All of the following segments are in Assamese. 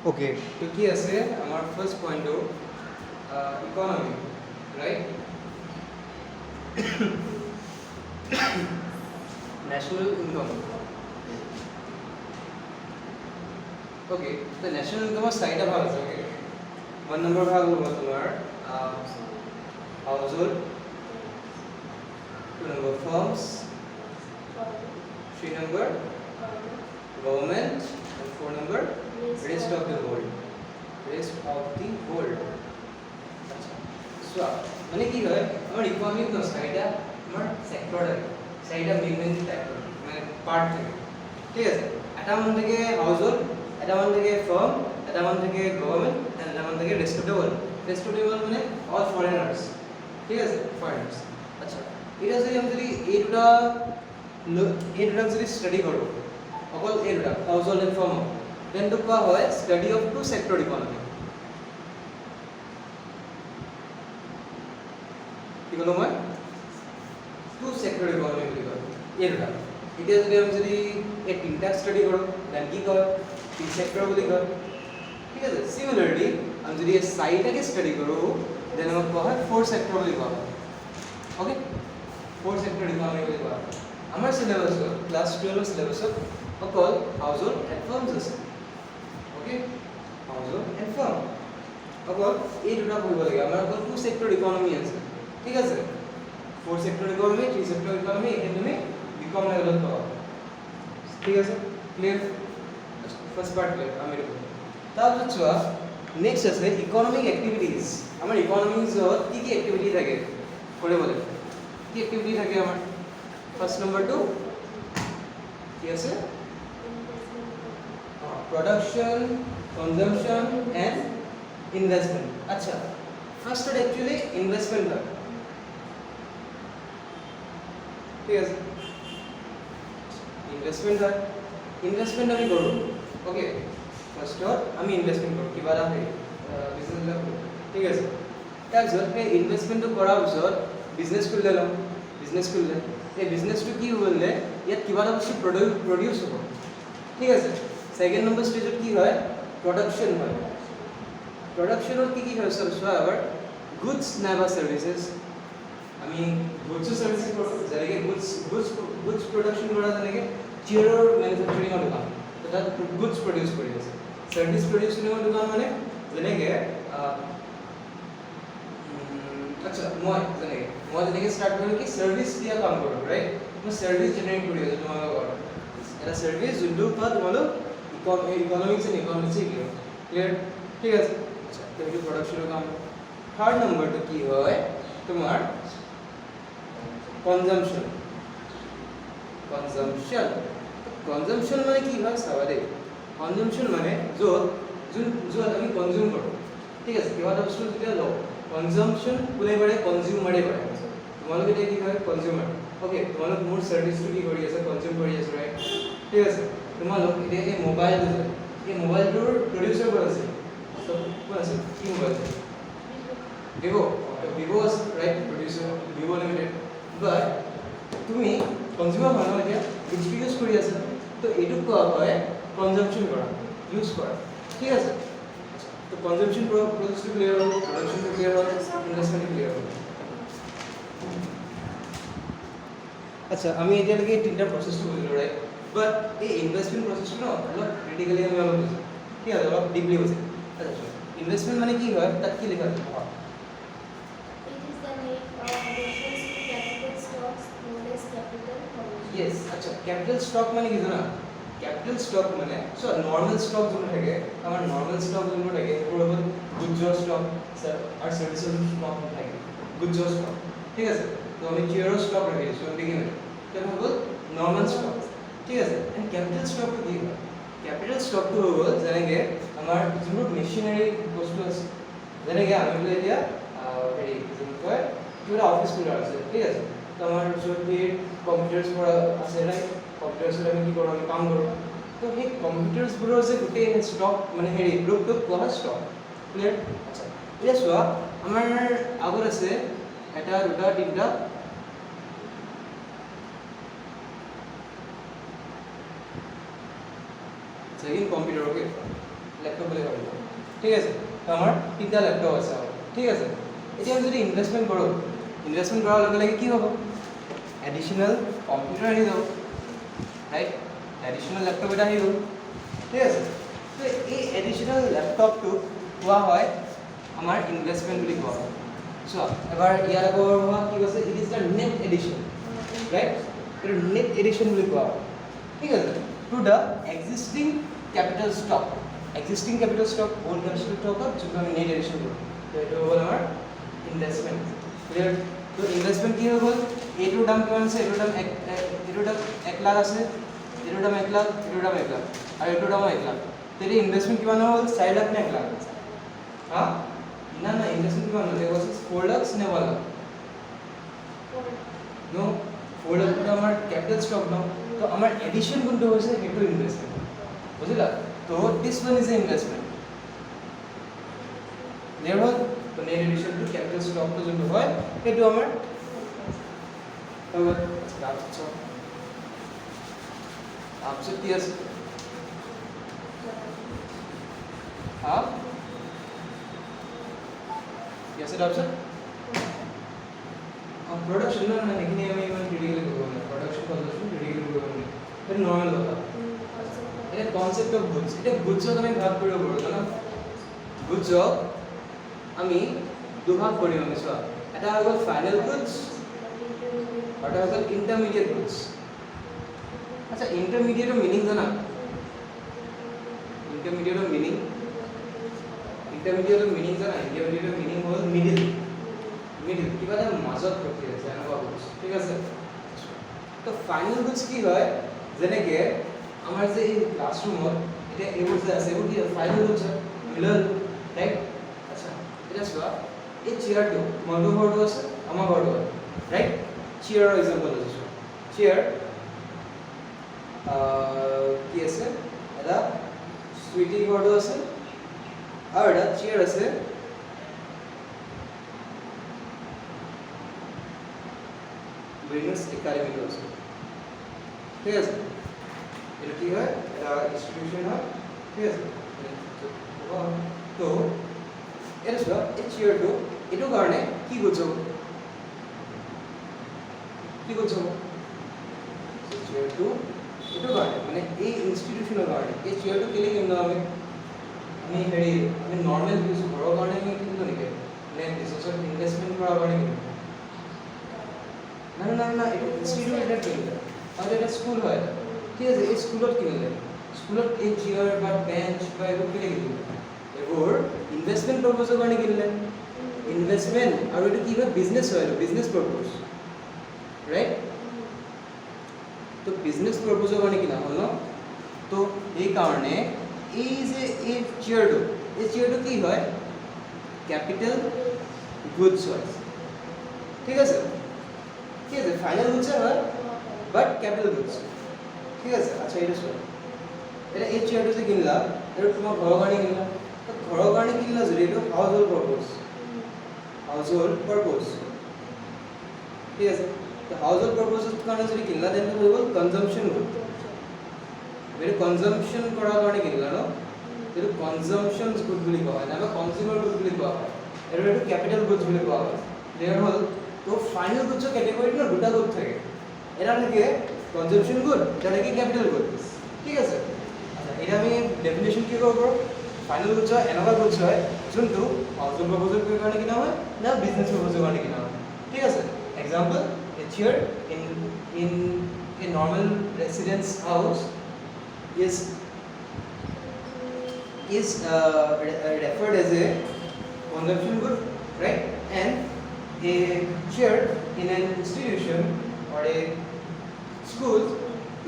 ওকে, তো কি আছে আমাৰ ফাৰ্ষ্ট পইণ্টটো economy, right? National income. Okay, তো ন্যাশনাল ইনকামৰ চাৰিটা ভাগ আছে। ওকে, 1 নম্বৰ ভাগ হ'ব তোমাৰ house hold, 2 number farms, 3 number government, and 4 number rest of the world. Rest of the world. আচ্ছা, চোৱা মানে কি হয় আমাৰ ইকনমিক ন চাৰিটা আমাৰ চেক্টৰ থাকে, চাৰিটা মেইন চেক্টৰ মানে পাৰ্ট থাকে, ঠিক আছে? এটা মান থাকে হাউচ হোল্ড, এটা মান থাকে ফাৰ্ম, এটা মান থাকে গভৰ্নমেণ্ট, এণ্ড এটা মান থাকে rest of the world. Rest of the world মানে অল ফৰেনাৰ্ছ, ঠিক আছে? ফৰেনাৰ্ছ। আচ্ছা, এতিয়া যদি আমি যদি এই দুটাক যদি ষ্টাডি কৰোঁ, অকল এই দুটা house hold and farm, then to কোৱা হয় study of two sector economy। কি ক'লো মই? two sector economy বুলি কয় এই দুটা। এতিয়া যদি আমি যদি এই তিনিটাক ষ্টাডি কৰোঁ দেন কি কয়? তিন চেক্টৰ বুলি কয়, ঠিক আছে? সিমিলাৰলি আমি যদি এই চাৰিটাকে ষ্টাডি কৰোঁ দেন আমাক কোৱা হয় ফ'ৰ চেক্টৰ বুলি কোৱা হয়। অ'কে, ফ'ৰ চেক্টৰ ইকনমি বুলি কোৱা হয়। আমাৰ চিলেবাছত ক্লাছ 12 চিলেবাছত অকল হাউচ হোল্ড এণ্ড ফাৰ্মছ আছে। Okay, house hold and farm অকল এই দুটা পঢ়িব লাগে। আমাৰ অকল টু চেক্টৰ ইকনমি আছে, ঠিক আছে? ফ'ৰ চেক্টৰ ইকনমি, থ্ৰী চেক্টৰ ইকনমি, এইখিনি তুমি বিকম লেভেলত পাবা, ঠিক আছে? ক্লিয়াৰ? First part clear. আমি তাৰপিছত চোৱা নেক্সট আছে ইকনমিক এক্টিভিটিজ। আমাৰ ইকনমিজত কি কি এক্টিভিটি থাকে কৰিবলৈ? কি এক্টিভিটি থাকে আমাৰ? ফাৰ্ষ্ট নম্বৰটো কি আছে? Production, consumption and investment. अच्छा, first one actually investment है, ठीक है? investment है, investment अभी करो, ओके? first और अमी investment करो कि बारा है business ला करो, ठीक है? क्या जरूरत है investment तो करा उसर business को ले लो, business को ले, ये business तो की हुआ ले या कि बारा उससे produce हो, ठीक है? सेकेंड नंबर स्टेजत কি হয়? প্রোডাকশন হয়। প্রোডাকশনত কি হয় সব চোৱা এবাৰ গুডস নাইবা সাৰ্ভিসেস। আমি গুডস সাৰ্ভিসেস কৰোঁ, যেনেকৈ গুডস প্ৰডাকশন কৰা, যেনেকৈ চেয়াৰৰ মেনুফেকচাৰিঙৰ দোকান, তাত গুডস প্ৰডিউস কৰি আছে। সাৰ্ভিস প্ৰডিউসিঙৰ দোকান মানে যেনেকৈ আচ্ছা মই যেনেকৈ ষ্টাৰ্ট কৰিলোঁ কি সাৰ্ভিস দিয়া কাম কৰোঁ, ৰাইট? মই সাৰ্ভিস জেনাৰেট কৰি আছোঁ তোমালোকৰ ঘৰত। এটা সাৰ্ভিস যোনটো পৰা তোমালোক economics and economics he clear, ठीक है? अच्छा, तो ये प्रोडक्शन का थर्ड नंबर तो की है तुम्हार कंजम्पशन। कंजम्पशन माने की है सवारे? कंजम्पशन माने जो আমি কনজিউম কৰো, ঠিক আছে? কিবা এটা বস্তু যেতিয়া লওঁ, কনজাম্পশন কোনে কৰে? কনজিউমাৰে কৰে। তোমালোক এতিয়া কি হয়? কনজিউমাৰ। ওকে, তোমালোক মোৰ সাৰ্ভিসটো কি কৰি আছে? কনজিউম কৰি আছে, ৰাইট? ঠিক আছে? তোমালোক এতিয়া এই মোবাইলটো যে এই মোবাইলটোৰ প্ৰডিউচাৰ কোন আছে? কোন আছে? কি মোবাইল? ভিভো। ভিভো আছে, right? Producer Vivo limited. But তুমি কনজিউমাৰ মানুহ এতিয়া বস্তু ইউজ কৰি আছে, তো এইটো কোৱা হয় কনজাম্পশন কৰা, ইউজ কৰা, ঠিক আছে? তো কনজাম্পশন প্ৰসেসটো ক্লিয়াৰ হ'ল, প্ৰডাকশনটো ক্লিয়াৰ হ'ল, ইনভেষ্টমেণ্টটো ক্লিয়াৰ হ'ল। আচ্ছা, আমি এতিয়ালৈকে তিনিটা প্ৰসেসটো বুজিলোঁ, ৰাইট? বাট এই ইনভেষ্টমেণ্ট প্ৰসেসটো ন অলপ ক্ৰিটিকেলি আমি অলপ বুজিছোঁ, ঠিক আছে? অলপ ডিপলি বুজিছোঁ। আচ্ছা, ইনভেষ্টমেণ্ট মানে কি হয়? তাত কি লিখা আছে? Yes, अच्छा कैपिटल स्टॉक माने কি জানা? कैपिटल स्टॉक মানে সো নরমাল স্টক যোন থাকে, আমার নরমাল স্টক যোন থাকে পুরো গুডস স্টক আর সার্ভিসেস স্টক থাকে, গুডস স্টক, ঠিক আছে? তো আমি জিরো স্টক রাখিছো বিগিনে, কেমন বল? নরমাল স্টক, ঠিক আছে? এন্ড ক্যাপিটাল স্টক কি হয়? ক্যাপিটাল স্টক তো হল যেনেকে আমার যোন মেশিনারি বস্তু আছে, যেনেকে আমি বলে দিয়া হেৰি যোন কয় কিবা অফিস খোলা আছে, ঠিক আছে? তো আমাৰ যদি কম্পিউটাৰ্স পড়া আছে, ৰাইট? কম্পিউটাৰ্সত আমি কি কৰোঁ? আমি কাম কৰোঁ। তো সেই কম্পিউটাৰ্সবোৰৰ যে গোটেই ষ্টক মানে হেৰি গ্ৰুপটো কোৱা হয় ষ্টক, ক্লিয়াৰ? আচ্ছা, এতিয়া চোৱা আমাৰ আগত আছে এটা দুটা তিনিটা সেকেন্ড কম্পিউটাৰ, ওকে? ল্যাপটপ বলে ঠিক আছে তো আমাৰ তিনিটা ল্যাপটপ আছে ঠিক আছে এতিয়া আমি যদি ইনভেষ্টমেন্ট কৰো ইনভেষ্টমেন্ট কৰাৰ লগে লগে কি হ'ব এডিশনাল কম্পিউটাৰ আহি যাব ৰাইট এডিশনাল ল্যাপটপ এটা আহি গ'ল ঠিক আছে তো এই এডিশনাল ল্যাপটপটো কোৱা হয় আমাৰ ইনভেষ্টমেন্ট বুলি কোৱা হয় সো এবাৰ ইয়াৰ আগৰ কি কৈছে it is the net addition right এটা নেট এডিশন বুলি কোৱা হয় ঠিক আছে to the existing capital stock existing capital stock old capital stock যোনটো আমি নেট এডিশন কৰোঁ তো এইটো হ'ল আমাৰ ইনভেষ্টমেন্ট ক্লিয়াৰ তো ইনভেষ্টমেন্ট কি হৈ গ'ল এইটোৰ দাম কিমান আছে এইটোৰ দাম 1 লাখ আছে এইটোৰ দাম 1 লাখ এইটোৰ দাম 1 লাখ আৰু এইটোৰ দাম 1 লাখ তেৰি ইনভেষ্টমেন্ট কিমান হ'ল 4 লাখ নে 1 লাখ হা না না ইনভেষ্টমেন্ট কিমান হ'ল it was 4 লাখ নে 1 লাখ নো 4 লাখ তো আমাৰ ক্যাপিটাল স্টক ন তো আমাৰ এডিশন কোনটো হৈছে সেইটো ইনভেষ্টমেন্ট বুজিলা तो this one is an investment clear হল তো net addition to capital stock তো যোনটো হয় সেইটো আমাৰ হ'ব आपसे কি আছে आप কি আছে आपसे प्रोडक्शन না না এখানে আমি ইমান ক্রিটিক্যালি করব না প্রোডাকশন কনজাম্পশন ক্রিটিক্যালি করব না এটা নরমাল কথা এটা কনসেপ্ট অফ গুডস এটা গুডসক আমি ভাগ কৰিব পাৰো না গুডসক আমি দুভাগ কৰিম আমি চোৱা এটা হৈ গ'ল ফাইনাল গুডস আৰু এটা হৈ গ'ল ইন্টাৰমিডিয়েট গুডস আচ্ছা ইন্টাৰমিডিয়েটৰ মিনিং জানা ইন্টাৰমিডিয়েটৰ মিনিং জানা ইন্টাৰমিডিয়েটৰ মিনিং হ'ল মিডল কিবা এটা মাজত ৰখি আছে এনেকুৱা গুডস ঠিক আছে তো ফাইনাল গুডস কি হয় যেনেকে আমাৰ যে এই ক্লাছৰুমত এতিয়া এইবোৰ যে আছে এইবোৰ কি ফাইনাল গুডস মিলল ৰাইট আচ্ছা এটা চোৱা এই চেয়াৰটো তোমালোকৰ ঘৰটো আছে আমাৰ ঘৰটো আছে ৰাইট চেয়াৰৰ এক্সাম্পল আছে চোৱা চেয়াৰ কি আছে এটা সুইটি ঘৰটো আছে আৰু এটা চেয়াৰ আছে ব্ৰেইনছ একাডেমিক আছে ঠিক আছে এটা কি হয় এটা ইনস্টিটিউশন হয় ঠিক আছে তো এটা চোৱা এই চেয়াৰটো এইটো কাৰণে কি গুডছ হ'ব চেয়াৰটো এইটো কাৰণে মানে এই ইনষ্টিটিউশ্যনৰ কাৰণে এই চেয়াৰটো কেলে কিনো আমি হেৰি আমি নৰ্মেল ইউজ ঘৰৰ কাৰণে আমি কিনিলো নেকি মানে বিজনেছত ইনভেষ্টমেণ্ট কৰাৰ কাৰণে কিনিলো না এইটো ইনষ্টিটিউট এটা কিনিলে আৰু এটা স্কুল হয় ঠিক আছে এই স্কুলত কিনিলে স্কুলত এই চেয়াৰ বা বেঞ্চ বা এইবোৰ কেলে কিনিলে এইবোৰ ইনভেষ্টমেণ্ট পাৰপজৰ কাৰণে কিনিলে ইনভেষ্টমেণ্ট আৰু এইটো কি হয় বিজনেছ হয় বিজনেছ পাৰপজ ৰাইট তো বিজনেছ পাৰপজৰ কাৰণে কিনা হ'ল ন তো এই কাৰণে এই যে এই চেয়াৰটো কি হয় ক্যাপিটাল গুডস হয় ঠিক আছে ফাইনাল গুডস হয় বাট ক্যাপিটাল গুডস ঠিক আছে আচ্ছা এটা চোৱা এটা এই চেয়াৰটো যে কিনিলা এইটো তোমাৰ ঘৰৰ কাৰণে কিনিলা তো ঘৰৰ কাৰণে কিনিলা যদি এইটো হাউচ হোল্ড পাৰপজ ঠিক আছে তো হাউচ হোল্ড পাৰপজৰ কাৰণে যদি কিনিলা দেন হৈ গ'ল কনজাম্পশ্যন গুড এইটো কনজাম্পশ্যন কৰাৰ কাৰণে কিনিলা ন এইটো কনজাম্পশ্যন গুড বুলি কোৱা হয় নাইবা কনজিউমাৰ গুড বুলি কোৱা হয় এইটো ক্যাপিটাল গুডছ বুলি কোৱা হয় ক্লিয়াৰ হ'ল তো ফাইনাল গুডছৰ কেটেগৰীত ন দুটা গুড থাকে এটা থাকে কনজাম্পশ্যন গুড এটা থাকে ক্যাপিটাল গুড ঠিক আছে আচ্ছা এটা আমি ডেফিনেশ্যন কি কৰিব পাৰোঁ ফাইনাল গুডছ এনেকুৱা গুডছ হয় যোনটো হাউচ হোল্ড পাৰপজৰ কাৰণে কিনা হয় না বিজনেছ পাৰপজৰ কাৰণে কিনা হয় ঠিক আছে example a chair in a normal residence house is referred as a consumption good, right? And a chair in an institution or a school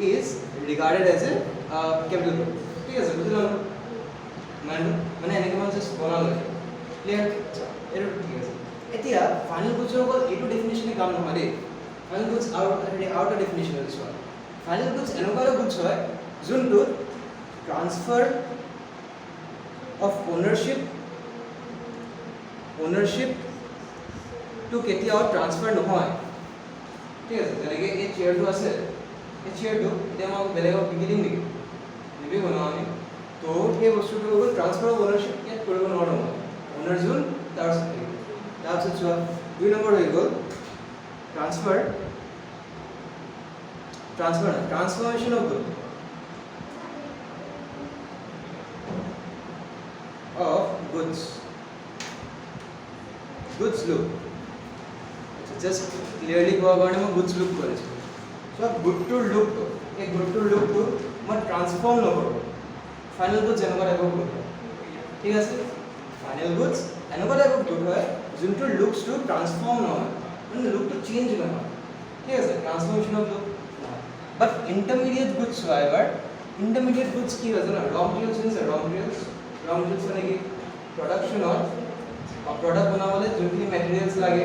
is regarded as a capital good. ঠিক আছে বুঝলাম মানে এনেকৈ মানে জাষ্ট বনালে ক্লিয়াৰ এইটো ঠিক আছে এতিয়া ফাইনাল গুডছৰ অকল এইটো ডেফিনেশ্যনে কাম নহয় দেই ফাইনাল গুডছ আৰু এটা ডেফিনেশ্যন আছে চোৱা ফাইনাল গুডছ এনেকুৱা এটা গুডছ হয় যোনটোত ট্ৰান্সফাৰ অফ ownership to কেতিয়াও ট্ৰান্সফাৰ নহয় ঠিক আছে যেনেকৈ এই চেয়াৰটো আছে এই চেয়াৰটো এতিয়া মই বেলেগক বিকি দিম নেকি নিবিকো ন আমি তো সেই বস্তুটো হৈ গ'ল ট্ৰান্সফাৰ অফ ownership ইয়াত কৰিব নোৱাৰো ওনাৰ জোন তাৰপিছত থাকিব তাৰপিছত চোৱা 2 নম্বৰ হৈ গ'ল ট্ৰান্সফৰমেশন of goods look just clearly কোৱা কাৰণে মই goods look কৰিছো so good to look এই good to look to মই ট্ৰান্সফৰ্ম নকৰো ফাইনাল goods এনেকুৱা টাইপৰ good ঠিক আছে ফাইনাল goods এনেকুৱা টাইপৰ good হয় যোনটো looks to transform নহয় মানে look to change নহয় ঠিক আছে ট্ৰান্সফৰমেশন of look but intermediate goods however intermediate goods কি হয় জানা raw materials আছে raw materials মানে কি production or product बनावले जोनखिनि materials লাগে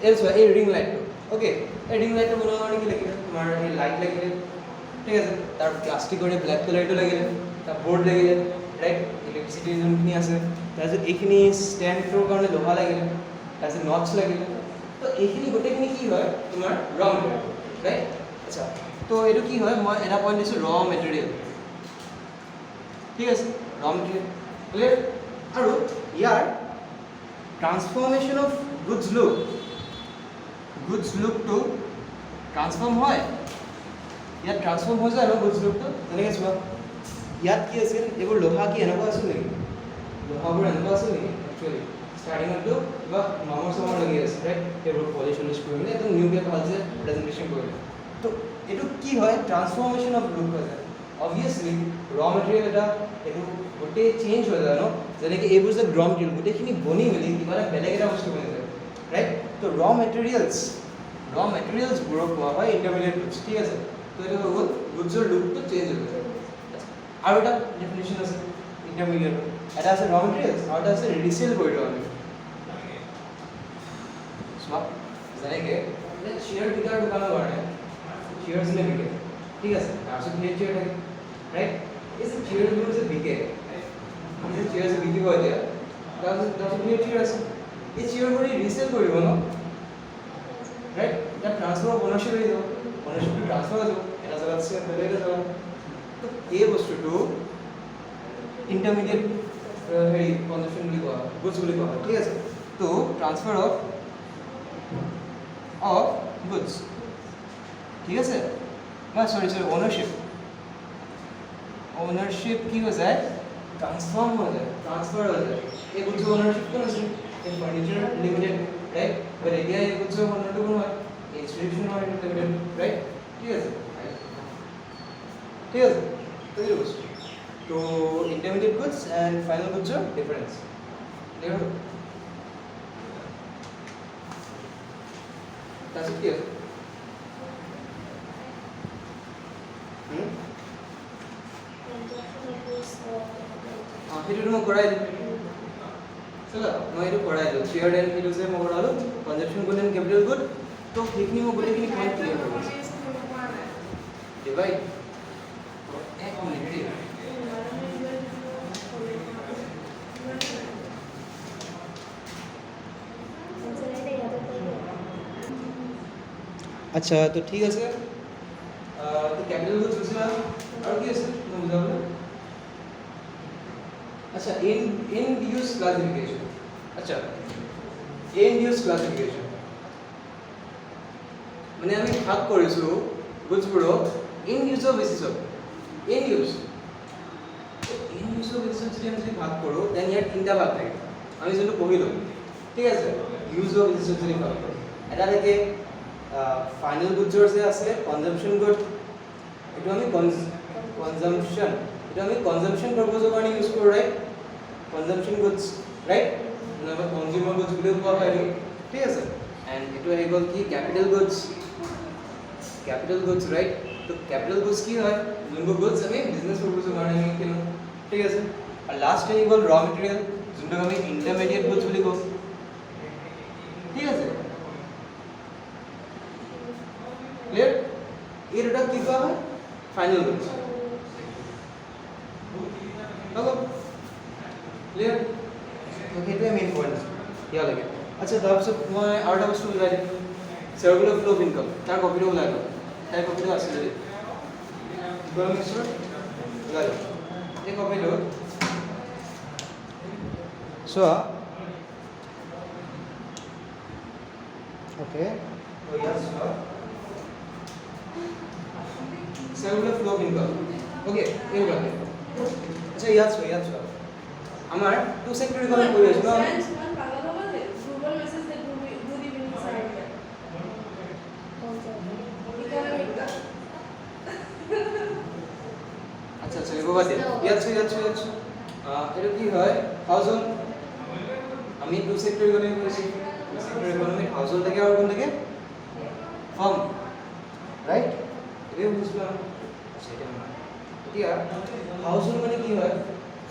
else a ring light okay a ring light बनावा কাৰণে কি লাগিলে তোমাৰ এই লাইট লাগিলে ঠিক আছে তাৰ প্লাষ্টিক আৰু ব্ল্যাক কালাৰটো লাগিলে তাৰ বোৰ্ড লাগিলে ৰাইট ইলেক্ট্ৰিসিটি যোনখিনি আছে তাৰপিছত এইখিনি ষ্টেণ্ডৰ কাৰণে লোহা লাগিলে তাৰপিছত নটস লাগিলে তো এইখিনি গোটেইখিনি কি হয় তোমাৰ ৰ মেটেৰিয়েল ৰাইট আচ্ছা তো এটো কি হয় মই এটা পইণ্ট দিছো ৰ মেটেৰিয়েল ঠিক আছে ৰ মেটেৰিয়েল ক্লিয়াৰ আৰু ইয়াৰ transformation of goods look to transform হয় ইয়াত ট্ৰান্সফৰ্ম হৈ যায় ন গুডস লুকটো তেনেকৈ চোৱা ইয়াত কি আছিল এইবোৰ লোহা কি এনেকুৱা আছিল নেকি লোহাবোৰ এনেকুৱা আছিল নেকি একচুৱেলি ষ্টাৰ্টিঙতো কিবা মামৰ লাগি আছে ৰাইট এইবোৰ পলিশ কৰি মেলি একদম নিউকে ভালছে প্ৰেজেণ্টেশ্যন কৰিলে তো এইটো কি হয় ট্ৰান্সফৰমেশন অফ লুক হৈ যায় অবভিয়াছলি ৰ মেটেৰিয়েল এটা এইটো গোটেই চেঞ্জ হৈ যায় ন যেনেকৈ এইবোৰ যে ৰ মেটেৰিয়েল গোটেইখিনি বনি মেলি কিবা এটা বেলেগ এটা বস্তু বনি যায় ৰাইট তো ৰ মেটেৰিয়েলছবোৰক কোৱা হয় ইণ্টাৰমিডিয়েট গুডছ ঠিক আছে তো এইটো হৈ গ'ল গুডছৰ লুকটো চেঞ্জ হৈ যায় আৰু এটা ডেফিনেশ্যন আছে ইণ্টাৰমিডিয়েট এটা আছে ৰ মেটেৰিয়েলছ আৰু এটা আছে ৰিচেল কৰি লোৱা চোৱা যেনেকৈ শ্বেয়াৰ বিকাৰ দোকানৰ কাৰণে শ্বেয়াৰ যোনে বিকে ঠিক আছে তাৰপিছত শ্বেয়াৰ থাকে ৰাইট এই যে শ্বেয়াৰবোৰ যে বিকে এই শ্বেয়াৰ যে বিকিব এতিয়া তাৰপিছত শ্বেয়াৰ আছে এই শ্বেয়াৰবোৰ ৰিচেল কৰিব ন ৰাইট এটা ট্ৰান্সফাৰ অফ অনাৰশ্বিপ হৈ যাব অনাৰশ্বিপটো ট্ৰান্সফাৰ হৈ যাব এটা জেগাত আছে বেলেগ এটা জেগাত তো এই বস্তুটো ইণ্টাৰমিডিয়েট হেৰি কনজাম্পশ্যন বুলি কোৱা হয় গুডছ বুলি কোৱা হয় ঠিক আছে তো ট্ৰান্সফাৰ অফ গুডছ ঠিক আছে সৰি ownership কি হৈ যায় ট্ৰান্সফৰ্ম হৈ যায় ট্ৰান্সফাৰ হৈ যায় এই গুডছৰ অনাৰশ্বিপ কোন আছে এই ফাৰ্নিচাৰ লিমিটেড ৰাইট বাট এতিয়া এই গুডছৰ অনাৰটো কোন হয় ইনষ্টিটিউচন হয় লিমিটেড ৰাইট ঠিক আছে তো এই বস্তু তো ইণ্টাৰমিডিয়েট গুডছ এণ্ড ফাইনেল গুডছৰ ডিফাৰেঞ্চ ক্লিয়াৰ হ'ল তাৰপিছত কি আছে সেইটো মই কৰাই দিলোঁ চলা মই এইটো কৰাই দিলোঁ শ্বেয়াৰ্ড এণ্ড সেইটো যে মই কৰালোঁ কনজাম্পশ্যন গুড এণ্ড কেপিটেল গুড তো সেইখিনি মই গোটেইখিনি পইণ্ট ক্লিয়াৰ হৈ গৈছে ডিভাইড এক মিনিট দেই আচ্ছা তো ঠিক আছে তো ক্যাপিটাল গুডস বুঝলা আর কি আছে তুমি বুঝাবো আচ্ছা end use classification আচ্ছা end use classification মানে আমি ভাগ কৰিছো গুডস গুলো end use of basis end use of basis যদি আমি ভাগ কৰো দেন ইয়াৰ তিনটা ভাগ থাকে আমি যেটো পঢ়িলো ঠিক আছে ইউজ অফ বেসিস যদি ভাগ কৰো এটা থাকে ফাইনাল গুডছৰ যে আছে কনজাম্পশ্যন গুড এটো আমি কনজাম্পশ্যন এটা আমি কনজাম্পশ্যন পাৰপাসৰ কাৰণে ইউজ কৰো ৰাইট কনজাম্পশ্যন গুডছ ৰাইট মানে কনজিউমাৰ গুডছ বুলি কোৱা হয় ঠিক আছে এন্ড এটো আহি গ'ল কি ক্যাপিটাল গুডছ ৰাইট তো ক্যাপিটাল গুডছ কি হয় যোনবোৰ গুডছ আমি বিজনেছ পাৰপাসৰ কাৰণে আমি কিনো ঠিক আছে আৰু লাষ্ট আহি গ'ল ৰ মেটেৰিয়েল যোনটো আমি ইন্টাৰমিডিয়েট গুডছ বুলি কওঁ ঠিক আছে क्लियर ये দুটা কি কোৱা হয় ফাইনাল গুডছ হলো ক্লিয়াৰ তো সেইটোৱে মেইন পইণ্ট ইয়াৰ লাগে আচ্ছা তাৰপিছত মই আৰু এটা বস্তু বুজাই দিম চাৰ্কুলাৰ ফ্লো অফ ইনকাম তাৰ কপিটো ওলাই গ'ল তাৰ কপিটো আছে যদি ইকনমিক্সৰ ওলাই এই কপিটো চোৱা ওকে তো ইয়াত চোৱা cellular flow of income okay এইগুলোকে আচ্ছা ইয়াত চোৱা আমার টু সেক্টর ইকোনমি পড়ি আছে না গ্লোবাল মেসেজ দে গুড ইভিনিং স্যার আচ্ছা এগো বাদ দিন ইয়াত চোৱা এটা কি হয় হাউসহোল্ড আমি টু সেক্টর ইকোনমি পড়েছি টু সেক্টর ইকোনমি হাউসহোল্ড থেকে আর কোন থেকে ফার্ম রাইট এটা বুঝলাম সেটা না এতিয়া হাউসহোল্ড মানে কি হয়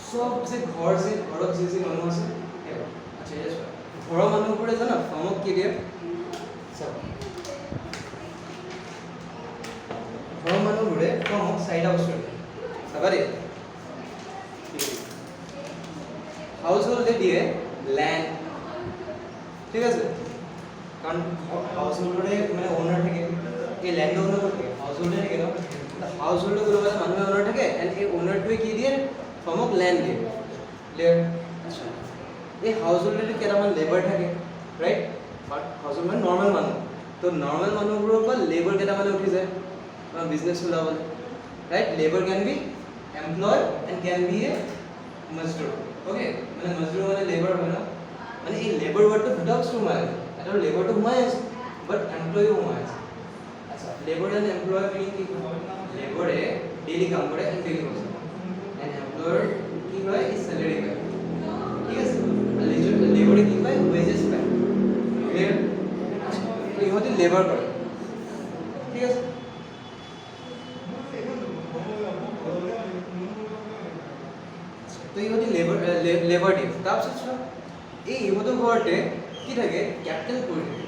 সব যে ঘৰত যে মানুহ আছে আচ্ছা এটা চোৱা ঘৰৰ মানুহবোৰে জানা ফাৰ্মক কি দিয়ে চাওক ঘৰৰ মানুহবোৰে ফাৰ্মক চাৰিটা বস্তু দিয়ে চাবা দেই হাউসহোল্ডে দিয়ে ল্যান্ড ঠিক আছে কাৰণ হাউসহোল্ডৰে মানে ওনার থাকে এই ল্যান্ড ওনার থাকে হাউসহোল্ডে থাকে না হাউসহোল্ডে কোনোবা মানুহে ওনার থাকে এন্ড এই ওনাৰটোৱে কি দিয়ে ফাৰ্মক ল্যান্ড দিয়ে ক্লিয়াৰ আচ্ছা এই হাউসহোল্ডে কেইটামান লেবাৰ থাকে ৰাইট বাট হাউসহোল্ড মানে নৰ্মেল মানুহ তো নৰ্মেল মানুহবোৰৰ পৰা লেবাৰ কেইটামানে উঠি যায় বিজনেছ চলাবলৈ right labour can be employ and can be a মজদুৰ ওকে মানে মজদুৰ মানে লেবাৰ হয় না মানে এই লেবাৰ ৱৰ্ডটো দুটা বস্তু সোমাই আছে এটা লেবাৰটো সোমাই আছে বাট এমপ্লয়ো সোমাই আছে আচ্ছা লেবাৰ এণ্ড এমপ্লয় মিনিং কি লেবাৰে ডেইলি কাম কৰে এণ্ড ডেইলি পইচা এণ্ড এমপ্লয়াৰ কি হয় ই স্যালাৰি পায় ঠিক আছে লেবাৰে কি পায় ওয়েজেস পায় ক্লিয়াৰ তো ইহঁতে লেবাৰ কৰে ঠিক আছে তো ইহঁতে লেবাৰ দিয়ে তাৰপিছত চোৱা এই ইহঁতৰ ঘৰতে কি থাকে ক্যাপিটেল পৰি থাকে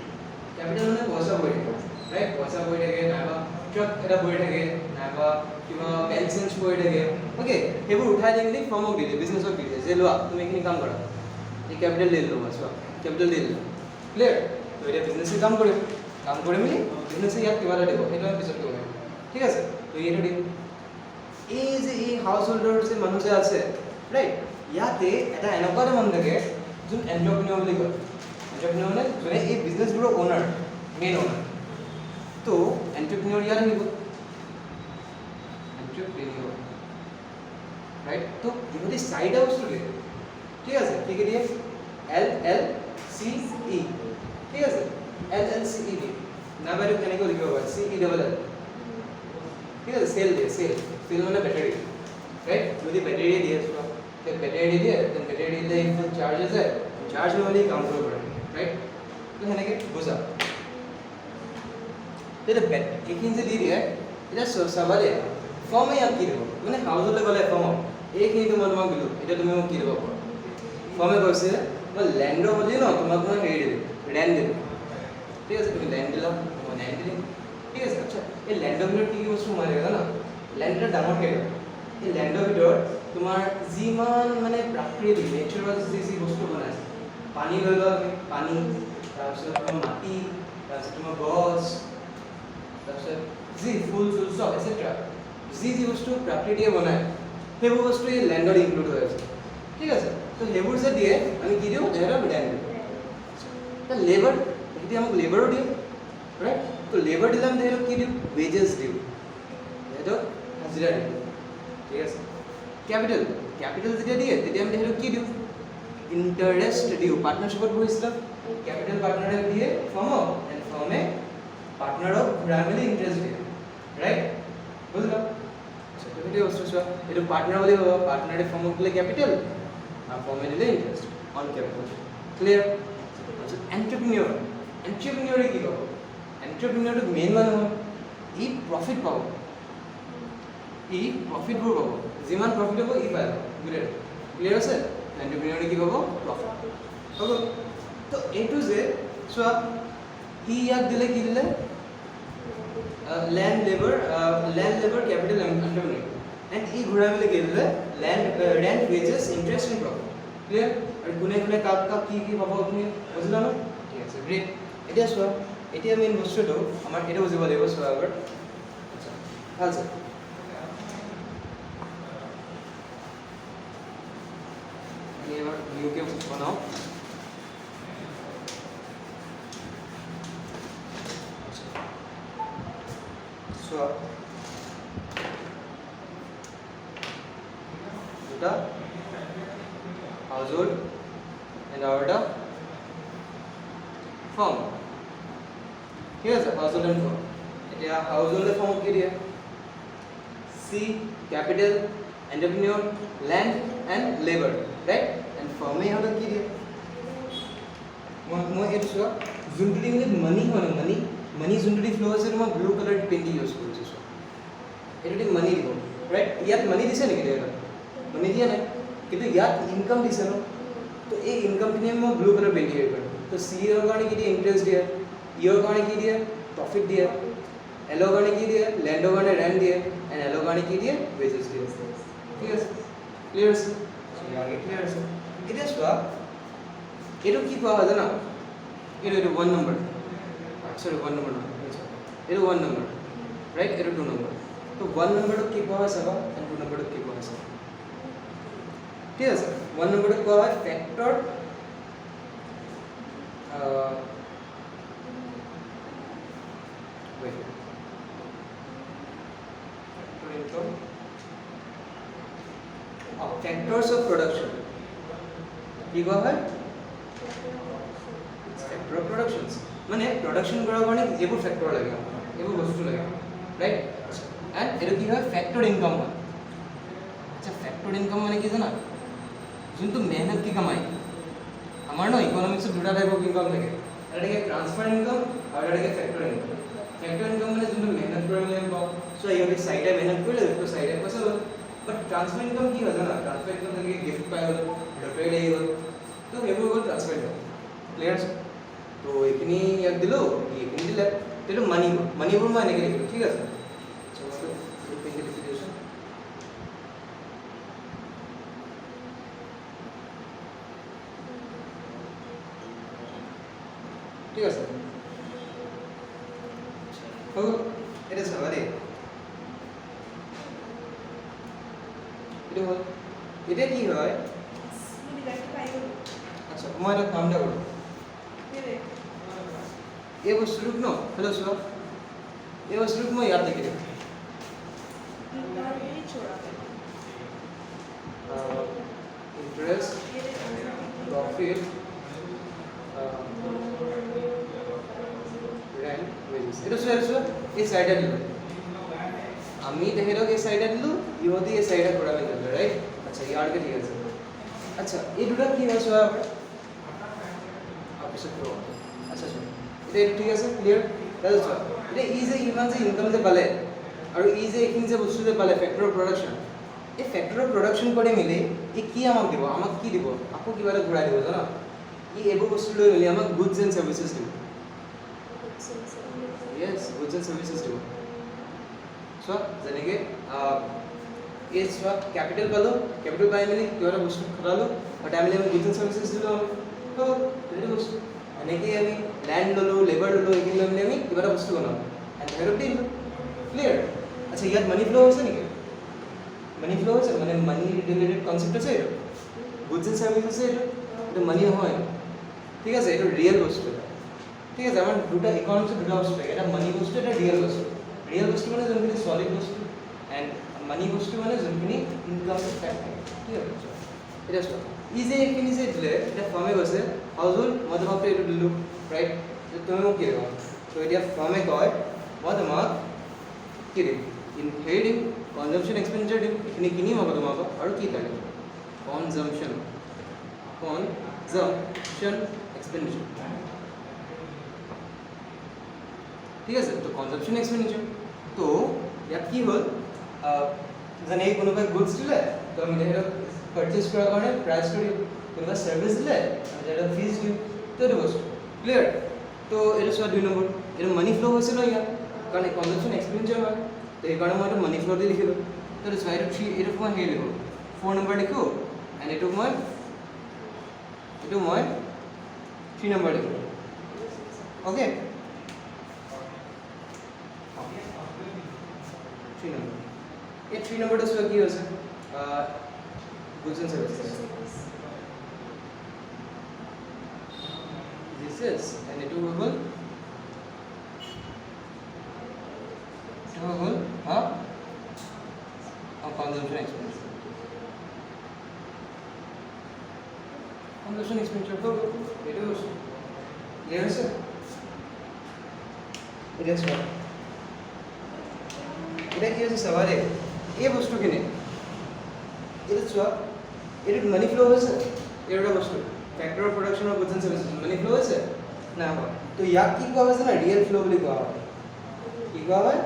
ক্যাপিটেল মানে পইচা পৰি থাকে ৰাইট পইচা পৰি থাকে নাইবা ট্ৰাক এটা পৰি থাকে নাইবা কিবা পেনশনছ পৰি থাকে ওকে সেইবোৰ উঠাই দি মেলি ফাৰ্মক দি দিয়ে বিজনেছক দি দিয়ে যে লোৱা তুমি এইখিনি কাম কৰা এই ক্যাপিটেল দি লোৱা চোৱা ক্যাপিটেল দি দিলা ক্লিয়াৰ তো এতিয়া বিজনেছে কাম কৰি মেলি বিজনেছে ইয়াত কিবা এটা দিব সেইটো আমি পিছত কৰিব ঠিক আছে তো এইটো দিম এই যে এই হাউস হোল্ডাৰ যে মানুহ যে আছে ৰাইট ইয়াতে এটা এনেকুৱা এটা মানুহ থাকে যোন এন্টাৰপ্ৰেনিয়ৰ বুলি কয় এন্টাৰপ্ৰেনিয়ৰ মানে যোনে এই বিজনেছবোৰৰ ওনাৰ মেইন ওনাৰ তো এন্টাৰপ্ৰেনিয়ৰ ইয়াত আহিব এন্টাৰপ্ৰেনিয়ৰ ৰাইট তো ইহঁতে চাৰিটা বস্তু দিয়ে ঠিক আছে কি কি দিয়ে LLCE ঠিক আছে LLCE দিয়ে নাম্বাৰটো কেনেকৈ লিখিব পাৰি CELL ঠিক আছে সেল দিয়ে সেল মানে ব্যাটাৰি ৰাইট যদি ব্যাটাৰি দিয়ে চোৱা তে ব্যাটাৰি দিয়ে দেন ব্যাটাৰি দিলে ইনফুল চাৰ্জ আছে চাৰ্জ নহলে কাম কৰিব পাৰে ৰাইট তো সেনেকৈ বুজা এটা এইখিনি যে দি দিয়ে এটা চাবালে ফৰ্মে ইয়াত কি দিব মানে হাউচলৈ গ'লে ফৰ্মত এইখিনিতো মই তোমাক দিলোঁ এতিয়া তুমি মোক কি দিব পাৰা ফৰ্মে কৈছে মই লেণ্ডৰ বদলি ন তোমাক মই হেৰি দিলোঁ ৰেণ্ট দিলোঁ ঠিক আছে তুমি লেণ্ড দিলা মই লেণ্ড দিলোঁ ঠিক আছে আচ্ছা এই লেণ্ডৰ ভিতৰত কি কি বস্তু সোমাই থাকে জানা লেণ্ডৰ ডাঙৰ কেইটা এই লেণ্ডৰ ভিতৰত তোমাৰ যিমান মানে প্ৰাকৃতিক নেচাৰেল যি বস্তু বনাইছে পানী লৈ লোৱা তুমি পানী তাৰপিছত তোমাৰ মাটি তাৰপিছত তোমাৰ গছ তাৰপিছত যি ফুল চুল চব এটচেট্ৰা যি বস্তু প্ৰাকৃতিয়ে বনায় সেইবোৰ বস্তু এই লেণ্ডত ইনক্লুড হৈ আছে ঠিক আছে তো সেইবোৰ যে দিয়ে আমি কি দিওঁ তেহেঁতক লেণ্ড দিওঁ লেবাৰ এতিয়া আমাক লেবাৰো দিওঁ ৰাইট তো লেবাৰ দিলে আমি তেহেঁতক কি দিওঁ ৱেজেছ দিওঁ তেহেঁতক হাজিৰা দিওঁ ঠিক আছে ক্যাপিটেল যেতিয়া দিয়ে তেতিয়া আমি তেহেঁতক কি দিওঁ ইণ্টাৰেষ্ট দিওঁ পাৰ্টনাৰশ্বিপত বহিছিলোঁ ক্যাপিটেল পাৰ্টনাৰে দিয়ে ফাৰ্মক এণ্ড ফাৰ্মে পাৰ্টনাৰক ঘূৰাই মেলি ইণ্টাৰেষ্ট দিয়ে ৰাইট বুজিলা সেইটো বস্তু চোৱা এইটো পাৰ্টনাৰ বুলি ক'ব পাৰ্টনাৰে ফাৰ্মক দিলে ক্যাপিটেল আৰু ফাৰ্মে দিলে ইণ্টাৰেষ্ট অন ক্যাপিটেল ক্লিয়াৰ এণ্টাৰপ্ৰেনিয়ৰে কি ক'ব এণ্টাৰপ্ৰেনিয়ৰটো মেইন মানুহ ই প্ৰফিট পাব ই প্ৰফিটবোৰ পাব যিমান প্ৰফিট হ'ব ই পাই ক্লিয়াৰ আছে এণ্টাৰপ্ৰেনিয়ৰে কি পাব প্ৰফিট হ'ব তো এইটো যে চোৱা ই ইয়াক দিলে কি দিলে land labor capital entrepreneur and e ঘুৰাই মেলি কি দিলে rent wages interest and profit clear আৰু কোনে কাক কি পাব তুমি বুজিলা ন ঠিক আছে গ্ৰেট এতিয়া চোৱা এতিয়া মেইন বস্তুটো আমাৰ এটা বুজিব লাগিব চোৱা আগত আচ্ছা ভাল স্যাৰ ये बार न्यू के बनाओ swap দুটা household and our the firm ঠিক আছে household and firm এতিয়া household এর form কি দিয়ে C capital entrepreneur land and labor right and firm এ হলো কি দিয়ে মই এটো চোৱা যোনটো মানে মানি হয় মানি যোনটো ফ্লো আছে মই ব্লু কালার পেন দি ইউজ কৰিছো চোৱা এটো মানি দিব রাইট ইয়াত মানি দিছে নেকি দেখা মানি দিয়া নাই কিন্তু ইয়াত ইনকাম দিছে ন তো এই ইনকাম খিনি মই ব্লু কালার পেন দি ইউজ কৰিম তো সি এৰ কাৰণে কি দিয়ে ইন্টাৰেস্ট দিয়ে ই এৰ কাৰণে কি দিয়ে প্ৰফিট দিয়ে এল এৰ কাৰণে কি দিয়ে ল্যান্ড এৰ কাৰণে ৰেন্ট দিয়ে এন্ড এল এৰ কাৰণে কি দিয়ে ওয়েজেস দিয়ে ঠিক আছে ক্লিয়াৰ আছে আগে ক্লিয়াৰ আছে এটা চোৱা এটো কি কোৱা হয় জানা এটো 1 নাম্বার sorry 1 number no এটা 1 number right এটা 2 number তো 1 number কি কোৱা হয় চাবা and 2 number কি কোৱা হয় চাবা ঠিক আছে 1 number কোৱা হয় factor wait factor income factors of production কি কোৱা হয় factor of productions মানে প্ৰোডাকশন কৰাৰ কাৰণে এবোৰ ফ্যাক্টৰ লাগে এবোৰ বস্তু লাগে রাইট এন্ড এটা কি হয় ফ্যাক্টর ইনকাম হয় আচ্ছা ফ্যাক্টর ইনকাম মানে কি জানা যোনটো মেহনত কি কামাই আমাৰ ন ইকোনমিক্সত দুটা টাইপ অফ ইনকাম থাকে এটাকে ট্ৰান্সফাৰ ইনকাম আৰু এটাকে ফ্যাক্টৰ ইনকাম ফ্যাক্টৰ ইনকাম মানে যোনটো মেহনত কৰি আমি পাওঁ সো ইহঁতে সাইডে মেহনত কৰিলে তো সাইডে পইচা হ'ল বাট ট্রান্সফার ইনকাম কি হয় জানা ট্রান্সফার ইনকাম থাকে গিফট পাই হ'ল লটাৰী লাগি হ'ল তো এইবোৰ হ'ল ট্ৰান্সফাৰ ইনকাম ক্লিয়াৰ তো এইখিনি ইয়াক দিলো এইখিনি দিলে তেটো মানিবোৰ মই এনেকৈ লিখিলোঁ ঠিক আছে ঠিক আছে তো এটা চাবা দেই এইটো হ'ল এতিয়া কি হয় আচ্ছা মই এটা কাম এটা কৰোঁ এই বস্তুটোক ন হেল্ল' চোৱা এই বস্তুটোক মই ইয়াত লিখি দিম ইন্টাৰেস্ট প্ৰফিট ৰেন্ট ওয়েজেস এটা চোৱা এই সাইডে দিলো আমি তেহেতক এই সাইডে দিলো ইহঁতি এই সাইডে ঘূৰালে দিলো ৰাইট আচ্ছা ইয়াৰকে ঠিক আছে আচ্ছা এই দুটা কি হয় চোৱা অফিসত তো আচ্ছা চোৱা এটা ঠিক আছে ক্লিয়াৰ তাহলে চোৱা এটা ই যে ইমান যে ইনকাম যে পালে আৰু ই যে এইখিনি যে বস্তু যে পালে ফ্যাক্টৰ অফ প্ৰোডাকশন এই ফ্যাক্টৰ অফ প্ৰোডাকশন কৰি মিলি ই কি আমাক কি দিব আকৌ কিবা এটা ঘূৰাই দিব জানা ই এইবোৰ বস্তু লৈ মিলি আমাক গুডস এন্ড সাৰ্ভিসেস দিব yes goods and services দিব চোৱা যেনেকৈ এই চোৱা ক্যাপিটাল পালো ক্যাপিটাল পাই মিলি কিবা এটা বস্তু খটালো আৰু টাইমলি আমি গুডস এন্ড সার্ভিসেস দিলো তো এইটো বস্তু এনেকৈ আমি ল্যান্ড ললো লেবার ললো এইখিনি লৈ মিলি আমি কিবা এটা বস্তু বনালো এণ্ড হেৰক দিলো ক্লিয়াৰ আচ্ছা ইয়াত মানি ফ্লো হৈছে নেকি মানি ফ্লো হৈছে মানে মানি ৰিলেটেড কনসেপ্ট আছে এইটো গুডস এন্ড সার্ভিসেস আছে এইটো মানি নহয় ঠিক আছে এইটো রিয়েল বস্তু ঠিক আছে আমার দুটা ইকোনমিক্স দুটা বস্তু থাকে এটা মানি বস্তু এটা রিয়েল বস্তু মানে যোনখিনি সলিড বস্তু এন্ড মানি বস্তু মানে যোনখিনি ইনকাম ফ্যাক্ট থাকে ঠিক আছে এটা চোৱা ই যে এইখিনি যে দিলে এটা ফাৰ্মে কৈছে হাউচ হোল্ড মই তোমাক এইটো দিলোঁ ৰাইট তুমি মোক কি দিবা তো এতিয়া ফাৰ্মে কয় মই তোমাক কি দিম হেৰি দিম কনজাম্পশ্যন এক্সপেণ্ডিচাৰ দিম এইখিনি কিনিম আকৌ তোমাক আৰু কি থাকে কনজাম্পশ্যন এক্সপেণ্ডিচাৰ ঠিক আছে তো কনজাম্পশ্যন এক্সপেণ্ডিচাৰ তো ইয়াত কি হ'ল যেনে কোনোবাই গুডছ দিলে তো আমি তেহেঁতক পাৰ্চেছ কৰাৰ কাৰণে প্ৰাইচটো দিম কোনোবাই ছাৰ্ভিচ দিলে আমি তেহেঁতক ফিজ দিম তো এইটো বস্তু ক্লিয়াৰ তো এইটো চোৱা 2 নম্বৰ এইটো মানি ফ্ল' হৈছে ন ইয়াত কাৰণ এই কনজাম্পশ্যন এক্সপেণ্ডিচাৰ হয় তো সেইকাৰণে মই এইটো মানি ফ্ল' দি লিখিলোঁ তো এইটো চোৱা এইটো 3 এইটোক মই হেৰি লিখোঁ 4 নম্বৰ লিখোঁ এণ্ড এইটোক মই 3 নম্বৰ লিখোঁ অ'কে 3 number এই 3 numberটা চোৱা কি হৈছে goods and services this and it will go consumption expense. Consumption expenditure to reduce. Clear sir? It is what? এটা কি হচ্ছে সবারে এই বস্তুখিনি এটা চোৱা এটা মানি ফ্লো হৈছে এটা বস্তু factor of production of goods and services money flow হৈছে না হয় তো ইয়াক কি কোৱা হৈছে না ৰিয়েল ফ্লো বুলি কোৱা হয় কি কোৱা হয়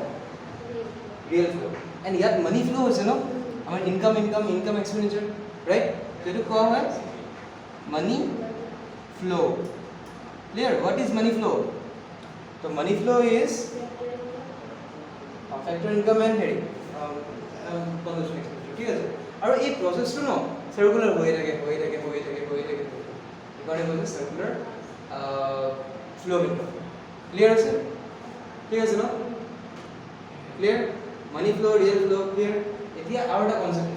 ৰিয়েল ফ্লো এন্ড ইয়াত মানি ফ্লো হৈছে ন আমাৰ ইনকাম এক্সপেন্ডিচাৰ ৰাইট তো এইটো কোৱা হয় money flow clear what is money flow তো money flow is factor income and here consumption expenditure ঠিক আছে আৰু এই প্ৰসেসটো ন সার্কুলার হয়ে থাকে এখানে বলছে সার্কুলার ফ্লো ইনকাম ক্লিয়ার আছে ঠিক আছে ন clear money flow real flow clear এতিয়া আৰু এটা কনসেপ্ট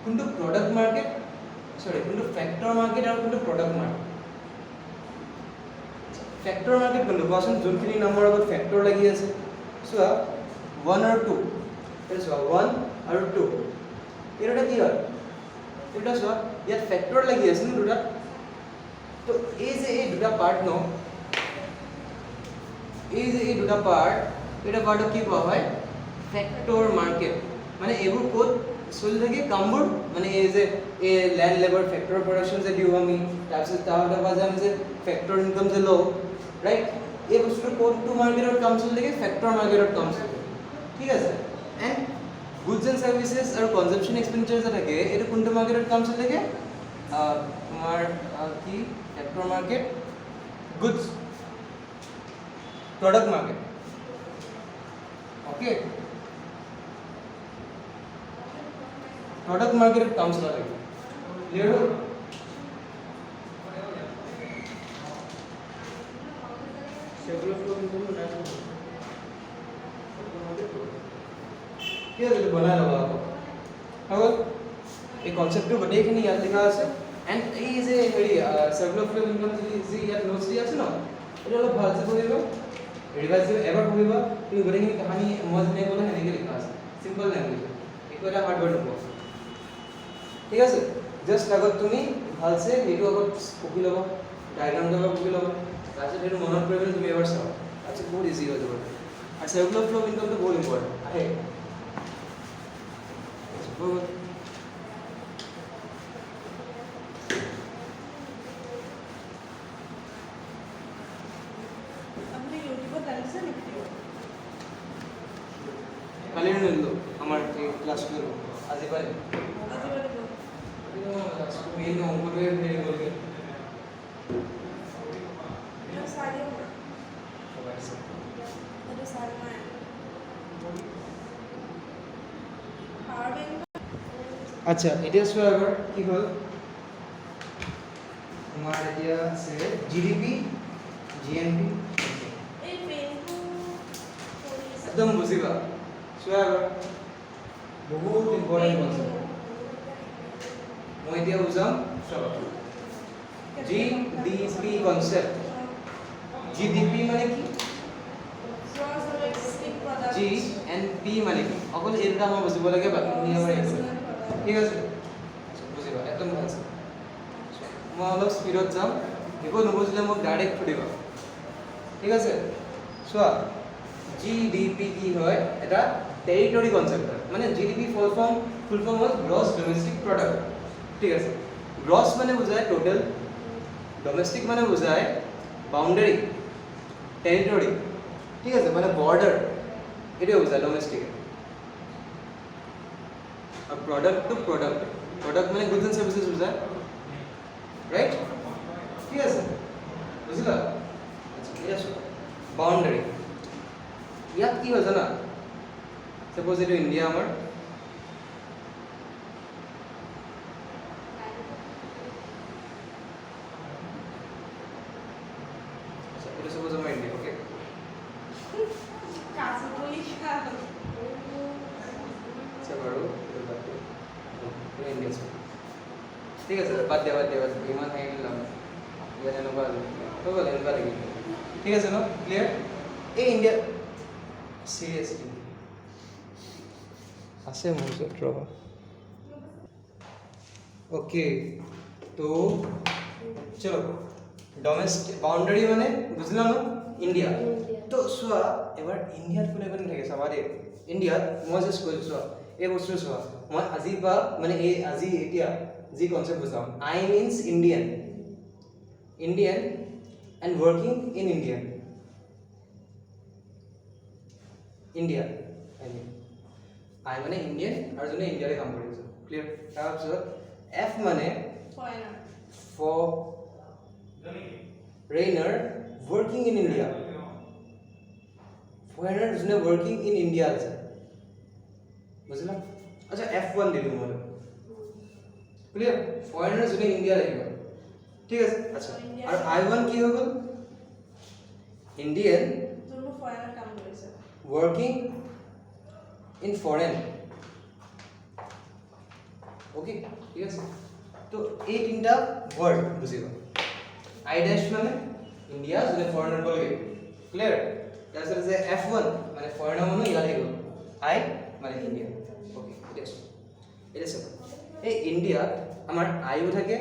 কোনটো প্ৰডাক্ট মাৰ্কেট কোনটো ফ্যাক্টৰ মাৰ্কেট আৰু কোনটো প্ৰডাক্ট মাৰ্কেট ফ্যাক্টৰ মাৰ্কেট কোনটো কোৱাচোন যোনখিনি নামৰ আগত ফ্যাক্টৰ লাগি আছে চোৱা 1 আৰু 2 এটা চোৱা 1 আৰু 2 এটা কি হয় এটা চোৱা ইয়াত ফ্যাক্টর লাগি আছে ন দুটা তো এই যে এই দুটা পার্ট ন এই যে এই দুটা পার্ট এটা পার্টক কি কোৱা হয় ফ্যাক্টৰ মাৰ্কেট মানে এইবোৰ কোড চলি থাকে কামবোৰ মানে এই যে এই ল্যান্ড লেবাৰ ফ্যাক্টৰ প্ৰোডাকশন যে দিও আমি তাৰপিছত তাহলে বাজে আমি যে ফ্যাক্টর ইনকাম যে লও রাইট এই বস্তুটো কোনটো মার্কেটত কাম চলি থাকে ফ্যাক্টর মার্কেটত কাম চলি থাকে ঠিক আছে এন্ড গুডস এন্ড সার্ভিসেস আৰু কনজাম্পশন এক্সপেন্ডিচাৰ যে থাকে এটা কোনটো মাৰ্কেটত কাম চলি থাকে তোমাৰ কি factor market goods product market okay product market কাম চলা থাকে ক্লিয়ার হল সেগুলো ফ্লো ইনকাম না কি আছে বনাই লবা আকৌ এই কনসেপ্টটো গোটেইখিনি ইয়াত লিখা আছে এন্ড এই যে হেৰি সার্কুলার ফ্লো ইনকাম যি ইয়াত নোটছ দি আছে ন এটা অলপ ভালছে পঢ়িবা ৰিভাইজ এবাৰ পঢ়িবা তুমি গোটেইখিনি কাহিনী মই যেনে ক'লে সেনেকৈ লিখা আছে সিম্পল ল্যাঙ্গুৱেজ একো এটা হাৰ্ড ৱৰ্ড নপঢ়া ঠিক আছে জাস্ট আগত তুমি ভালছে এইটো আগত পঢ়ি ল'বা ডায়াগ্ৰামটো আগত পঢ়ি ল'বা তাৰপিছত সেইটো মনত কৰি তুমি এবাৰ চাবা তাৰপিছত বহুত ইজি হৈ যাব আৰু সাৰ্কুলাৰ ফ্লো ইনকামটো বহুত ইম্পৰ্টেণ্ট আহে আপনি ইউটিউবত জানিছে নেকি কালি নিলো আমাৰ এই ক্লাছটো আজি পাই মেইন অংকটোৱে হেৰি গ'লগে আচ্ছা এতিয়া চোৱা এবাৰ কি হ'ল আমাৰ এতিয়া আছে জিডিপি জিএনপি এই পেনটো একদম বুজিবা চোৱা এবাৰ বহুত ইম্পৰ্টেণ্ট কনসেপ্ট মই এতিয়া বুজাম চাবা জিডিপি কনসেপ্ট জিডিপি মানে কি জি এন্ড পি মানে কি অকল এই দুটা মই বুজিব লাগে বাকি নিয়মৰে ঠিক আছে বুজিবা একদম ভাল আছে মই অলপ স্পিডত যাম একো নুবুজিলে মোক ডাইৰেক্ট সুধিবা ঠিক আছে চোৱা জিডিপি কি হয় এটা টেৰিটৰি কনসেপ্ট মানে জিডিপি ফুল ফৰ্ম হ'ল গ্ৰছ ডমেষ্টিক প্ৰডাক্ট ঠিক আছে গ্ৰছ মানে বুজায় টোটাল ডমেষ্টিক মানে বুজায় বাউন্ডারি টেরিটরি ঠিক আছে মানে বর্ডার এটা বুঝায় domestic are product to product মানে গুডস এন্ড সার্ভিসেস বুঝায় রাইট ঠিক আছে বুঝলা আচ্ছা ঠিক আছে বাউন্ডারি ইয়াত কি হয় জানা সাপোজ এটা ইন্ডিয়া আমার suppose I'm India, okay? ঠিক আছে বাদ দে ইমান হাই নিলাম ইয়াত এনেকুৱা হৈ গ'ল এনেকুৱা লাগিল ঠিক আছে ন ক্লিয়াৰ এই ইণ্ডিয়া চিৰিয়াছলি আছে মোৰ ওচৰত ৰ'বা ओके तो चलो डोमेस्टिक बाउंड्री माने बुझला न इंडिया तो सोआ एबार इंडियात कोने कोने থাকে চাবা দে ইন্ডিয়াত মই জাস্ট কৈছো সোয়া এই বস্তু সোয়া মই আজি বা মানে এই আজি এতিয়া যি কনসেপ্ট বুঝাম I means Indian Indian and working in India India I মানে ইন্ডিয়ান আৰু জনে ইন্ডিয়াৰে কাম কৰি আছে ক্লিয়াৰ তাৰপিছত F माने foreigner working in India. Foreigner जिन्हें working in India আছে বুঝলা अच्छा F1 दे दूँ मैं क्लियर foreigner जिन्हें India रहेगा ठीक है अच्छा और I1 की होगा Indian दोनों foreigner काम करे sir working in foreign okay ঠিক আছে তো এই তিনটা ওয়ার্ড বুঝিবা আই ড্যাশ মানে ইন্ডিয়া যদি ফরেনার বলগে ক্লিয়ার তাহলে যে F1 মানে ফরেনার মানে ইয়াত গেল আই মানে ইন্ডিয়া ওকে এটা সব এই ইন্ডিয়া আমার আইও থাকে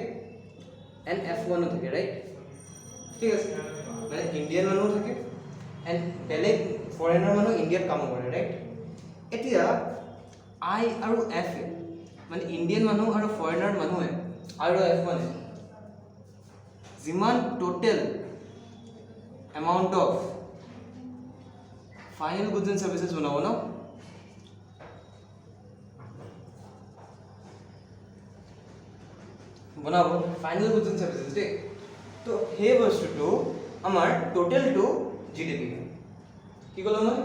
এন্ড F1 ও থাকে রাইট ঠিক আছে মানে ইন্ডিয়ান মানুহ থাকে এন্ড বেলেগ ফরেনার মানুহ ইন্ডিয়াত কাম কৰে ৰাইট এতিয়া আই আৰু এফ মানে ইন্ডিয়ান মানুহ আৰু ফৰেনাৰ মানুহে আৰু F1 যিমান total amount of final goods and services বনাব ন বনাব ফাইনাল গুডস এন্ড সার্ভিসেস ঠিক তো সেই বস্তুটো আমাৰ টোটাল টু জিডিপি কি কলো মই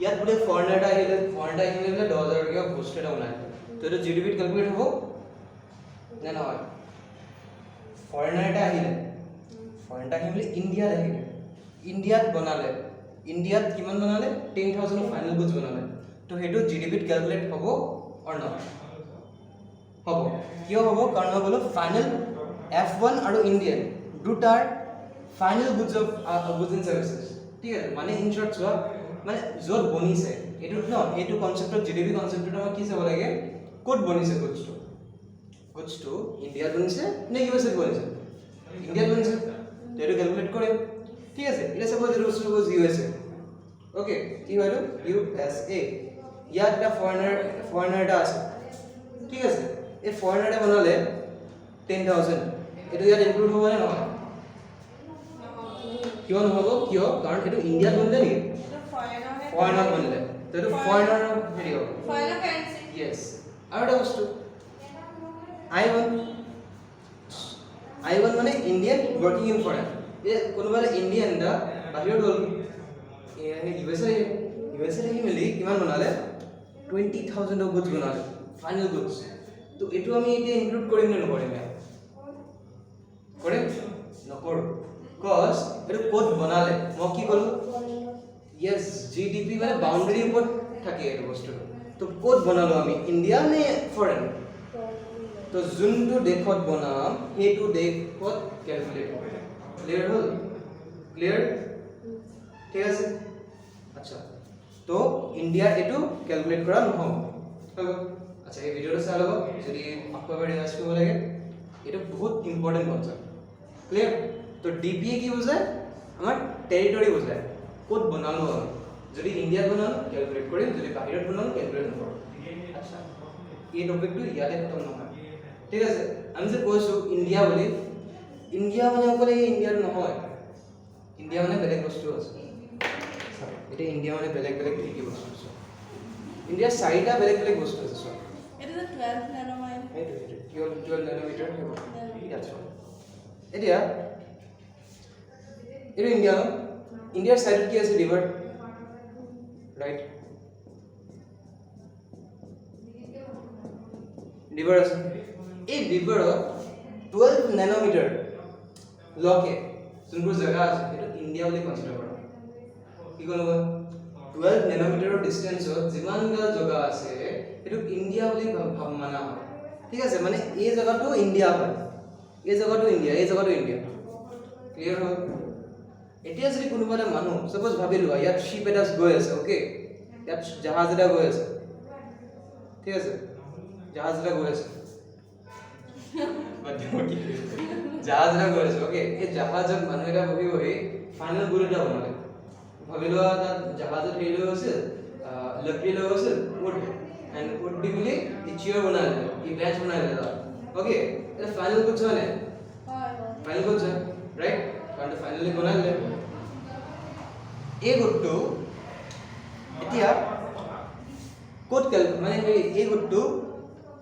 ইয়াত বোলে ফৰেনাৰ আহিলে 10000 টকা বস্তু এটা ওলাই তো এটা জিডিপিত ক্যালকুলেট হ'ব না নহয় ফরেনার এটা আহিলে ফরেনার আহিলে ইন্ডিয়া আহিলে ইন্ডিয়াত বনালে ইন্ডিয়াত কিমান বনালে 10000 ফাইনাল গুডস বনালে তো হেটো জিডিপিত ক্যালকুলেট হ'ব অর না হ'ব কিয় হ'ব কাৰণ বলো ফাইনাল F1 আৰু ইন্ডিয়ান দুটাৰ final goods of goods and services ঠিক আছে মানে ইন শৰ্ট চোৱা মানে যত বনিছে এটো ন এটো কনসেপ্টত জিডিপি কনসেপ্টত আমাৰ কি চাব লাগে কোড বনিছে গুডস টু ইন্ডিয়া বনিছে নে ইউএসএ বনিছে ইন্ডিয়া বনিছে তো এটা ক্যালকুলেট করে ঠিক আছে এটা সাপোজ এটা সাপোজ ইউএসএ ওকে কি হলো ইউএসএ ইয়াত একটা ফরেনারটা আছে ঠিক আছে এই ফরেনারটা বনালে 10000 এটা ইয়াত ইনক্লুড হ'ব না নহয় কিয় নহব কিয় কাৰণ এটা ইন্ডিয়াত বনিলে নেকি ফৰেনাৰ বনিলে তো এটা ফৰেনাৰ হেৰি হ'ব ফৰেনাৰ কাৰেন্সি ইয়েস আৰু এটা বস্তু I1 মানে Indian working in foreign a কোনোবালে ইন্ডিয়ান দা বাহিৰত গ'ল মানে ইউএসএ মিলি কিমান বনালে 20000 অফ গুডস বনালে ফাইনাল গুডস তো এটো আমি এতিয়া ইনক্লুড কৰিম নে নকৰিম কৰিম নকৰো কজ এটো কোড বনালে মই কি কলো ইয়েস জিডিপি মানে বাউন্ডারি ওপৰত থাকে এটো বস্তু তো কোড বনালো আমি ইন্ডিয়া নে ফৰেন তো যোনটো দেখত বনাম সেইটো দেখত ক্যালকুলেট হ'ব ক্লিয়াৰ হ'ল ক্লিয়াৰ ঠিক আছে আচ্ছা তো ইন্ডিয়া এটো ক্যালকুলেট কৰা নহ'ব হ'ব আচ্ছা এই ভিডিওটো চাই ল'ব যদি আকৌ ৰিভাইজ কৰিব লাগে এটা বহুত ইম্পৰ্টেন্ট কনসেপ্ট ক্লিয়াৰ তো ডিপিএ কি বুজায় আমাৰ টেৰিটৰি বুজায় কোড বনালো যদি ইন্ডিয়াত বনালো ক্যালকুলেট কৰিম যদি বাহিৰত বনালো ক্যালকুলেট নকৰো আচ্ছা এই টপিকটো ইয়াতে খতম নহয় ঠিক আছে আমি যে কৈছো ইন্ডিয়া বুলি ইন্ডিয়া মানে অকল এই ইন্ডিয়াৰ নহয় ইন্ডিয়া মানে বেলেগ বস্তু আছে এটা ইন্ডিয়া মানে বেলেগ বেলেগ কি বস্তু আছে ইন্ডিয়াৰ চাৰিটা বেলেগ বেলেগ বস্তু আছে সব এটা 12 ন্যানোমাইল এইটো 12 ন্যানোমিটাৰ হ'ব ইয়াত এতিয়া এইটো ইন্ডিয়াৰ সাইডত কি আছে ৰিভাৰ ৰাইট ৰিভাৰ আছে এই ৰিভাৰত 12 ন্যানোমিটাৰ লকে যোনবোৰ জায়গা আছে সেইটো ইন্ডিয়া বুলি কনসিডাৰ কৰা কি কলো 12 ন্যানোমিটাৰৰ ডিসটেন্সত যিমানটা জায়গা আছে এটো ইন্ডিয়া বুলি ভাব মানা হয় ঠিক আছে মানে এই জায়গাটো ইন্ডিয়া হয় এই জায়গাটো ইন্ডিয়া ক্লিয়াৰ হ'ল এতিয়া যদি কোনোবা এটা মানুহ সাপোজ ভাবি লোৱা ইয়াত শিপ এটা গৈ আছে ওকে ইয়াত জাহাজ এটা গৈ আছে ঠিক আছে জাহাজ এটা গৈ আছে জাহাজ এটা গৈ আছে ওকে এই জাহাজত মানুহ এটা বহি বহি ফাইনেল গোল এটা বনালে ভাবি লোৱা তাত জাহাজত হেৰি লৈ গৈছিল লকৰি লৈ গৈছিল উড এণ্ড উড দি বুলি ই চিয়াৰ বনালে ই বেঞ্চ বনালে তাত ওকে এটা ফাইনেল গুডছ হয় নে ফাইনেল গুডছ হয় ৰাইট কাৰণ ফাইনেলি বনালে এই গুডটো এতিয়া ক'ত মানে এই গুডটো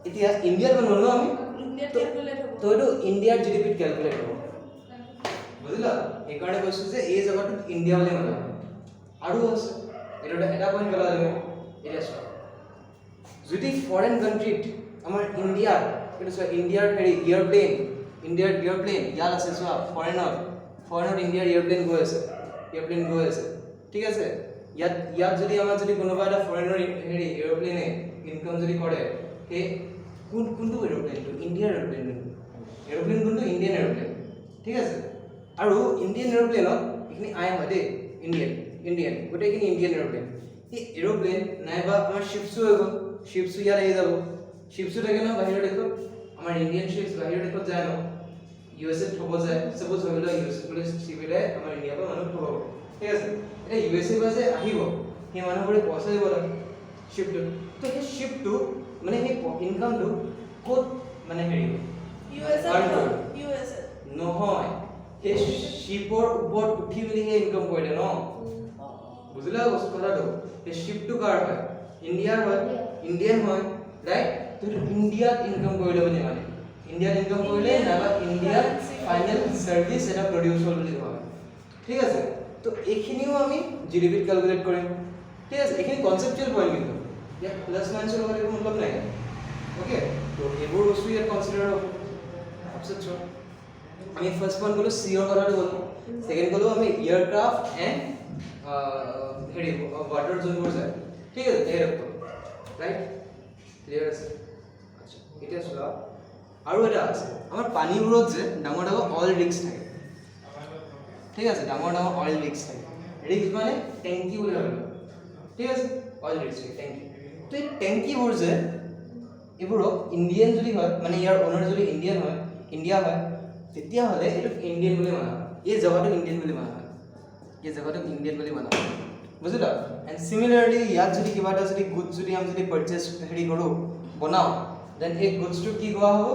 এতিয়া ইণ্ডিয়াত বনালো আমি ইণ্ডিয়াত ক্যালকুলেট হ'ব তো এইটো ইণ্ডিয়াৰ জিডিপিত ক্যালকুলেট হ'ব বুজিলা এইকাৰণে কৈছো যে এই জায়গাটোত ইণ্ডিয়া বুলি মানে আৰু আছে এটা পইণ্ট গলা তুমি এটা চোৱা যদি ফৰেন কাণ্ট্ৰিত আমাৰ ইণ্ডিয়াৰ এইটো চোৱা ইণ্ডিয়াৰ হেৰি এয়াৰপ্লেন ইয়াত আছে চোৱা ফৰেনত ইণ্ডিয়াৰ এয়াৰপ্লেন গৈ আছে ঠিক আছে ইয়াত যদি আমাৰ যদি কোনোবা এটা ফৰেনৰ হেৰি এয়াৰপ্লেনে ইনকাম যদি কৰে সেই কোনটো এয়াৰপ্লেনটো ইণ্ডিয়াৰ এয়াৰপ্লেন কোনটো ইণ্ডিয়ান এয়াৰপ্লেন ঠিক আছে আৰু ইণ্ডিয়ান এয়াৰপ্লেনত এইখিনি আই হয় দেই ইণ্ডিয়ান গোটেইখিনি ইণ্ডিয়ান এয়াৰপ্লেন এই এয়াৰপ্লেন নাইবা আমাৰ শিপছো হৈ গ'ল শিপছো ইয়াত আহি যাব শিপছো থাকে ন বাহিৰৰ দেশত আমাৰ ইণ্ডিয়ান শিপছ বাহিৰৰ দেশত যায় ন ইউএছএ থব যায় সাপোজ ভাবিলো ইউএছএ পুলিচ চিভিলে আমাৰ ইণ্ডিয়াৰ পৰা মানুহ থব ঠিক আছে এটা ইউএছএ পৰা যে আহিব সেই মানুহবোৰে পইচা দিব লাগে শিপটো তো সেই শিপটো মানে সেই ইনকামটো ক'ত মানে হেৰি ইউএছএ নহয় সেই শিপৰ ওপৰত উঠি মেলি সেই ইনকাম কৰিলে ন বুজিলা কথাটো সেই শিপটো কাৰ হয় ইণ্ডিয়ান হয় ৰাইট তো ইণ্ডিয়াত ইনকাম কৰিলে বুলি মানে ইণ্ডিয়াত ইনকাম কৰিলে নাইবা ইণ্ডিয়াত ফাইনেল সাৰ্ভিস এটা প্ৰডিউস হ'ল বুলি কয় ঠিক আছে তো এইখিনিও আমি জিডিপিত ক্যালকুলেট কৰিম ঠিক আছে এইখিনি কনসেপচুৱেল পইণ্ট কিন্তু ইয়াত প্লাস মাইনাসৰ লগত একো মতলব নাই ওকে তো এইবোৰ বস্তু ইয়াত কনসিডাৰ হ'ব তাৰপিছত চোৱা আমি ফাৰ্স্ট পইণ্ট গলো সিঅৰ কথাটো গলো সেকেন্ড গলো আমি এয়াৰক্ৰাফট এণ্ড হেৰি ওয়াটাৰ যোনবোৰ যায় ঠিক আছে ৰাইট ক্লিয়াৰ আছে আচ্ছা এতিয়া চোৱা আৰু এটা আছে আমাৰ পানীবোৰত যে ডাঙৰ অইল ৰিক্স থাকে ঠিক আছে ডাঙৰ অইল ৰিক্স থাকে ৰিক্স মানে টেংকি বুলি ভাবিব ঠিক আছে অইল ৰিক্স টেংকি তো এই টেংকিবোৰ যে এইবোৰক ইণ্ডিয়ান যদি হয় মানে ইয়াৰ ওনাৰ যদি ইণ্ডিয়া হয় তেতিয়াহ'লে এইটোক ইণ্ডিয়ান বুলি মানা হয় এই জেগাটোক ইণ্ডিয়ান বুলি মানা হয় বুজিলা এণ্ড সিমিলাৰলি ইয়াত যদি কিবা এটা যদি গুডছ যদি আমি যদি পাৰ্চেজ হেৰি কৰোঁ বনাওঁ দেন এই গুডছটো কি কোৱা হ'ব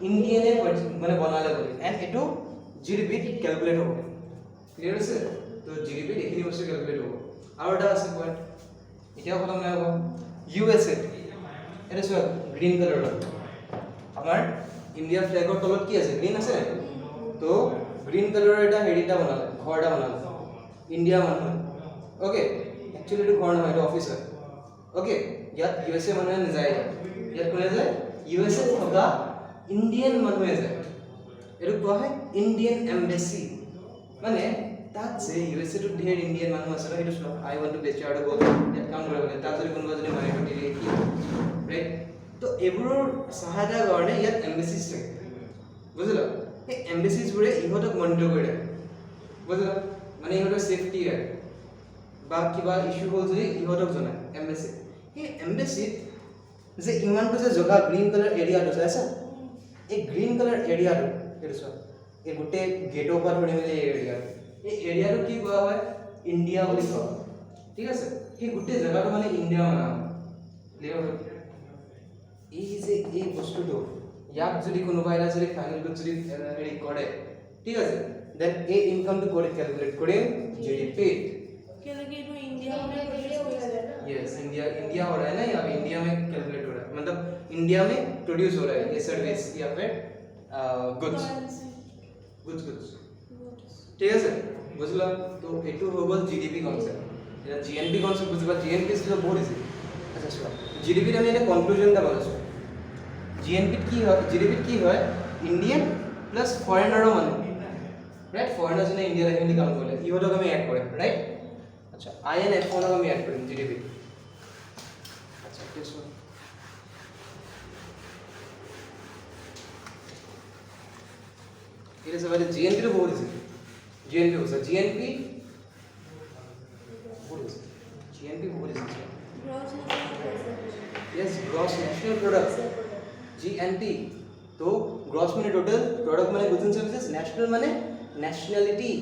ইণ্ডিয়ানে মানে বনালে বুলি এণ্ড এইটো জিডিপিত ক্যালকুলেট হ'ব ক্লিয়াৰ আছে তো জিডিপিত এইখিনি বস্তু ক্যালকুলেট হ'ব আৰু এটা আছে পইণ্ট এতিয়াও খতম নাই হ'ব ইউএছএ এটা চোৱা গ্ৰীণ কালাৰৰ আমাৰ ইণ্ডিয়া ফ্লেগৰ তলত কি আছে গ্ৰীণ আছে তো গ্ৰীণ কালাৰৰ এটা হেৰিটা বনালে ঘৰ এটা বনালে ইণ্ডিয়া মানুহ ওকে একচুৱেলি এইটো ঘৰ নহয় এইটো অফিচ হয় ওকে ইয়াত ইউএছএ মানুহে নাযায় ইয়াত কোনে যায় ইউএছএ থকা ইণ্ডিয়ান মানুহে যায় এইটো কোৱা হয় ইণ্ডিয়ান এম্বেচি মানে তাত যে ইউএছএ টো ঢেৰ ইণ্ডিয়ান মানুহ আছে ন সেইটো চোৱা আই ৱান্ট টু বেচ আউট গ'ল ইয়াত কাম কৰিবলৈ তাত যদি কোনোবা যদি মাৰি দিয়ে কি ৰাইট তো এইবোৰৰ সহায়তাৰ কাৰণে ইয়াত এম্বেচিজ থাকে বুজিলা এই এম্বেচিজবোৰে ইহঁতক মনিটৰ কৰি ৰাখে বুজিলা মানে ইহঁতৰ সেফটি ৰাখে বা কিবা ইস্যু হ'ল যদি ইহঁতক জনায় এম্বেচি সেই এম্বেচিত যে ইমানটো যে জগা গ্ৰীণ কালাৰ এৰিয়াটো চাইছা এই গ্ৰীণ কালাৰ এৰিয়াটো এইটো চোৱা এই গোটেই গেটৰ পৰা ধৰি মেলি এই এৰিয়াটো কি কোৱা হয় ইণ্ডিয়া বুলি কোৱা হয় ঠিক আছে সেই গোটেই জেগাটো মানে ইণ্ডিয়া মানা হয় ক্লিয়াৰ হ'ল এই যে এই বস্তুটো ইয়াক যদি কোনোবা এটা যদি ফাইনেল গুড যদি হেৰি কৰে ঠিক আছে দেন এই ইনকামটো কৰি ক্যালকুলেট কৰিম জিডিপি क्योंकि तो इंडिया में प्रोड्यूस हो रहा है ना यस इंडिया हो रहा है ना यहाँ पे इंडिया में कैलकुलेट हो रहा है मतलब इंडिया में प्रोड्यूस हो रहा है ये सर्विस या फिर गुड्स ঠিক আছে বুঝলা তো এটু হৈ গ'ল জিডিপি কনসেপ্ট এটা জিএনপি কনসেপ্ট বুঝবা জিএনপি ছিল বহুত ইজি আচ্ছা চোৱা জিডিপিত আমি এটা কনক্লুজন এটা বনাইছো জিডিপিত কি হয় ইণ্ডিয়ান প্লাস ফৰেনাৰৰ মানুহ রাইট ফরেনার জন্য ইন্ডিয়া রেভিনিউ কাউন্ট করলে ইহতক আমি অ্যাড করেন রাইট আচ্ছা আইএনএফ ওনাকে আমি অ্যাড করি জিডিপি আচ্ছা ঠিক আছে এটা সবাই জিএনপি তো বহুত easy GNP was GNP. What is it? GNP, what is it? Gross national product. Yes, gross national product. GNP. तो gross माने total, product माने goods and services, national माने nationality.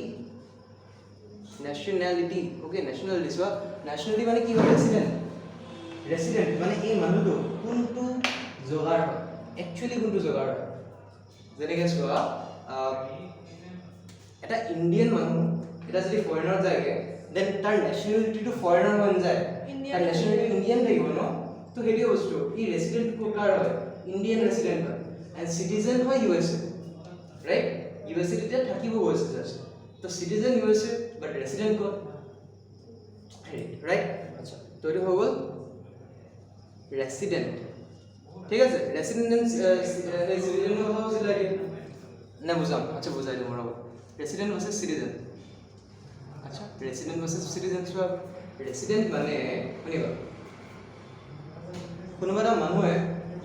Nationality. Okay, nationality. So nationality माने की हो resident. Resident माने এই মানুহটো কোনটো জগাৰ হয়, actually কোনটো জগাৰ হয়। যেনেকৈ চোৱা এটা ইণ্ডিয়ান মানুহ এটা যদি ফৰেনাৰ যায়গে দেন তাৰ নেশ্যনেলিটিটো ফৰেনাৰ হৈ যায়, তাৰ নেশ্যনেলিটি ইণ্ডিয়ান থাকিব ন। তো সেইটো বস্তু ই ৰেচিডেণ্ট কাৰ হয়, ইণ্ডিয়ান ৰেচিডেণ্ট হয়, এণ্ড চিটিজেন হয় USA, ৰাইট। USA তেতিয়া থাকিব গৈছে জাষ্ট, তো চিটিজেন USA বাট ৰেচিডেণ্ট ক'ত, ৰাইট। আচ্ছা, তো এইটো হৈ গ'ল ৰেচিডেণ্ট, ঠিক আছে। ৰেচিডেণ্ট চিটিজেনৰ কথা কৈছিলা এতিয়া নে বুজাম? আচ্ছা বুজাই দিম ৰ'ব। Resident versus citizen. আচ্ছা, ৰেচিডেণ্ট ভাৰ্চেছ চিটিজেন চোৱা, ৰেচিডেণ্ট মানে শুনিবা, কোনোবা এটা মানুহে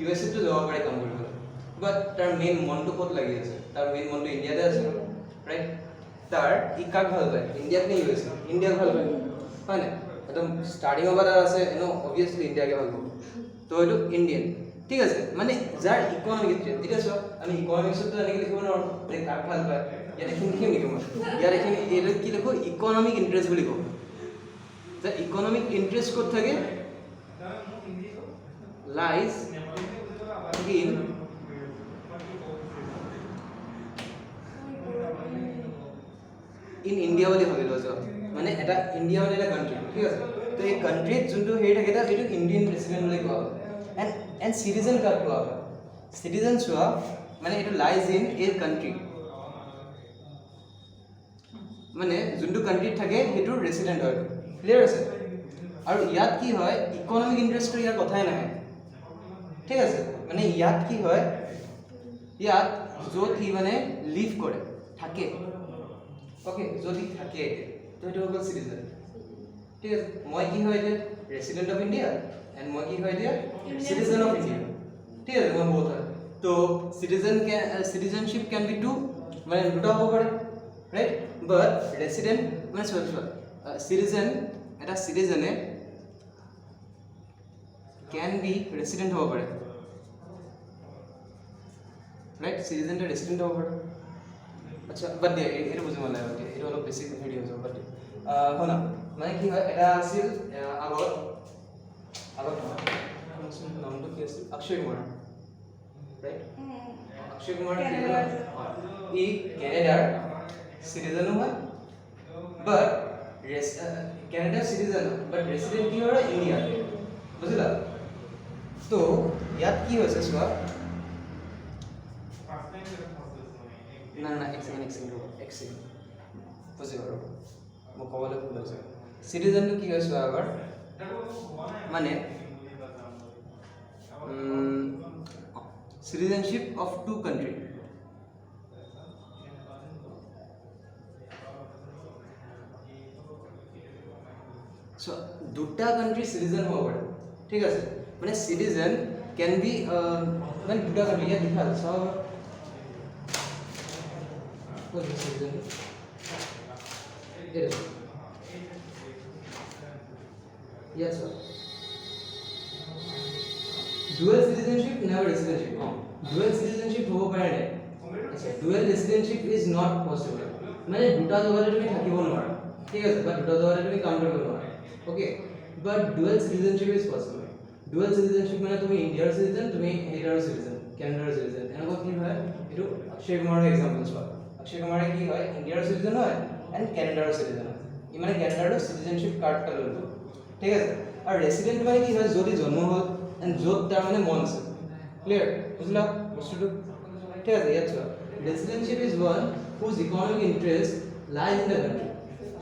USA-টো যাব পাৰে কাম কৰিবলৈ, বাট তাৰ মেইন মনটো ক'ত লাগি আছে, তাৰ মেইন মনটো ইণ্ডিয়াতে আছে, ৰাইট। তাৰ ই কাক ভাল পায়, ইণ্ডিয়াক নে USA? ইণ্ডিয়াক ভাল পায়, হয় নাই? একদম ষ্টাৰ্টিঙৰ পৰা তাৰ আছে অবভিয়াছলি ইণ্ডিয়াকে ভাল পাব, তো এইটো ইণ্ডিয়ান, ঠিক আছে। মানে যাৰ ইকনমিক ইণ্টাৰেষ্ট, এতিয়া চোৱা আমি ইকনমিক্সতো এনেকৈ লিখিব নোৱাৰোঁ যে কাক ভাল পায়, ইয়াত এইখিনি লিখিম নেকি মই? ইয়াত এইখিনি এইটো কি লিখোঁ, ইকনমিক ইণ্টাৰেষ্ট বুলি কওঁ। যে ইকনমিক ইণ্টাৰেষ্ট ক'ত থাকে, লাইজ ইন ইণ্ডিয়া বুলি ভাবি লোৱা যোৱা, মানে এটা ইণ্ডিয়া মানে এটা কাণ্ট্ৰি, ঠিক আছে। তো এই কাণ্ট্ৰিত যোনটো হেৰি থাকে এটা সেইটো ইণ্ডিয়ান প্ৰেচিডেণ্ট বুলি কোৱা হয়। এণ্ড চিটিজেন কাক কোৱা হয়, চিটিজেন চোৱা মানে এইটো লাইজ ইন এই কাণ্ট্ৰি, মানে যোনটো কাণ্ট্ৰিত থাকে সেইটো ৰেচিডেণ্ট হয়, ক্লিয়াৰ আছে। আৰু ইয়াত কি হয়, ইকনমিক ইণ্টাৰেষ্টটো ইয়াৰ কথাই নাহে, ঠিক আছে। মানে ইয়াত কি হয়, ইয়াত য'ত সি মানে লিভ কৰে, থাকে, অ'কে, যদি থাকে তো সেইটো হৈ গ'ল চিটিজেন, ঠিক আছে। মই কি হয় এতিয়া, ৰেচিডেণ্ট অফ ইণ্ডিয়া, এণ্ড মই কি হয় এতিয়া, চিটিজেন অফ ইণ্ডিয়া, ঠিক আছে। মই বহুত হয়, তো চিটিজেনশ্বিপ কেন বি টু, মানে দুটা হ'ব পাৰে, ৰাইট। বাট ৰেচিডেণ্ট মানে চোৱা চিটিজেন, এটা চিটিজেনে কেন বি ৰেচিডেণ্ট হ'ব পাৰে, ৰাইট। চিটিজেন এটা ৰেচিডেণ্ট হ'ব পাৰে। আচ্ছা, বাদ দিয়া, এইটো বুজিব নালাগে, এতিয়া এইটো অলপ বেছি হেৰি হৈ যাব, বাদ দিয়া। শুনা, মানে কি হয়, এটা আছিল আগত নামটো কি আছিল, অক্ষয় কুমাৰ, ৰাইট। অক্ষয় কুমাৰ কি হয়, ই কেনেডাৰ চিটিজেনো হয়, বাট কেনেডাৰ চিটিজেন বাট ৰেচিডেণ্ট কি হয়, ইণ্ডিয়া, বুজিলা। তো ইয়াত কি হৈছে চোৱা, না এক ছেকেণ্ড বুজি পাৰোঁ, মই ক'বলৈ ভুল হৈছে। চিটিজেনটো কি হয় চোৱা এবাৰ, মানে চিটিজেনশ্বিপ অফ টু কাণ্ট্ৰি, চ' দুটা কাণ্ট্ৰি চিটিজেন হ'ব পাৰে, ঠিক আছে। মানে চিটিজেন কেন বি মানে দুটা কাণ্ট্ৰি, ইয়াত লিখা আছে চব citizen yes sir, dual citizenship never residency, dual citizenship ho pare ne, acha dual residency is not possible, mane duta jagare tumi thakibo nora, thik ase, but duta jagare tumi kaam koribo nora, okay, but dual citizenship is possible. Dual citizenship mane tumi Indian citizen, tumi Canadian citizen, Canadian citizen, enako ki hoy, etu Akshay Kumar example chwa, অক্ষয় কুমাৰে কি হয়, ইণ্ডিয়াৰ চিটিজেন হয় এণ্ড কেনেডাৰ চিটিজেন হয়, ই মানে কেনেডাৰ চিটিজেনশ্বিপ কাৰ্ড এটা লৈ ল'ব, ঠিক আছে। আৰু ৰেচিডেণ্ট মানে কি হয়, যদি জন্ম হ'ল এণ্ড য'ত তাৰ মানে মন আছে, ক্লিয়াৰ বুজিলা বস্তুটো, ঠিক আছে। ইয়াত চোৱা, residentship is one whose economic interest lies in the country,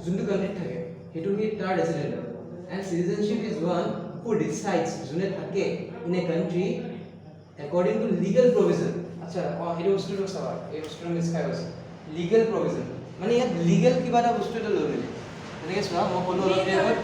যোনটো কাণ্ট্ৰিত থাকে সেইটো সি তাৰ ৰেচিডেণ্ট হয়, and citizenship is one who decides, যোনে থাকে in a country according to legal provision. আচ্ছা, সেইটো বস্তুটো চাবা, এই বস্তুটো মিছ খাই গৈছে, লিগেল প্ৰভিজন মানে ইয়াত লিগেল কিবা এটা বস্তু এটা লৈ মেলি, যেনেকৈ চোৱা মই ক'লোঁ অলপ দেৰি আগত,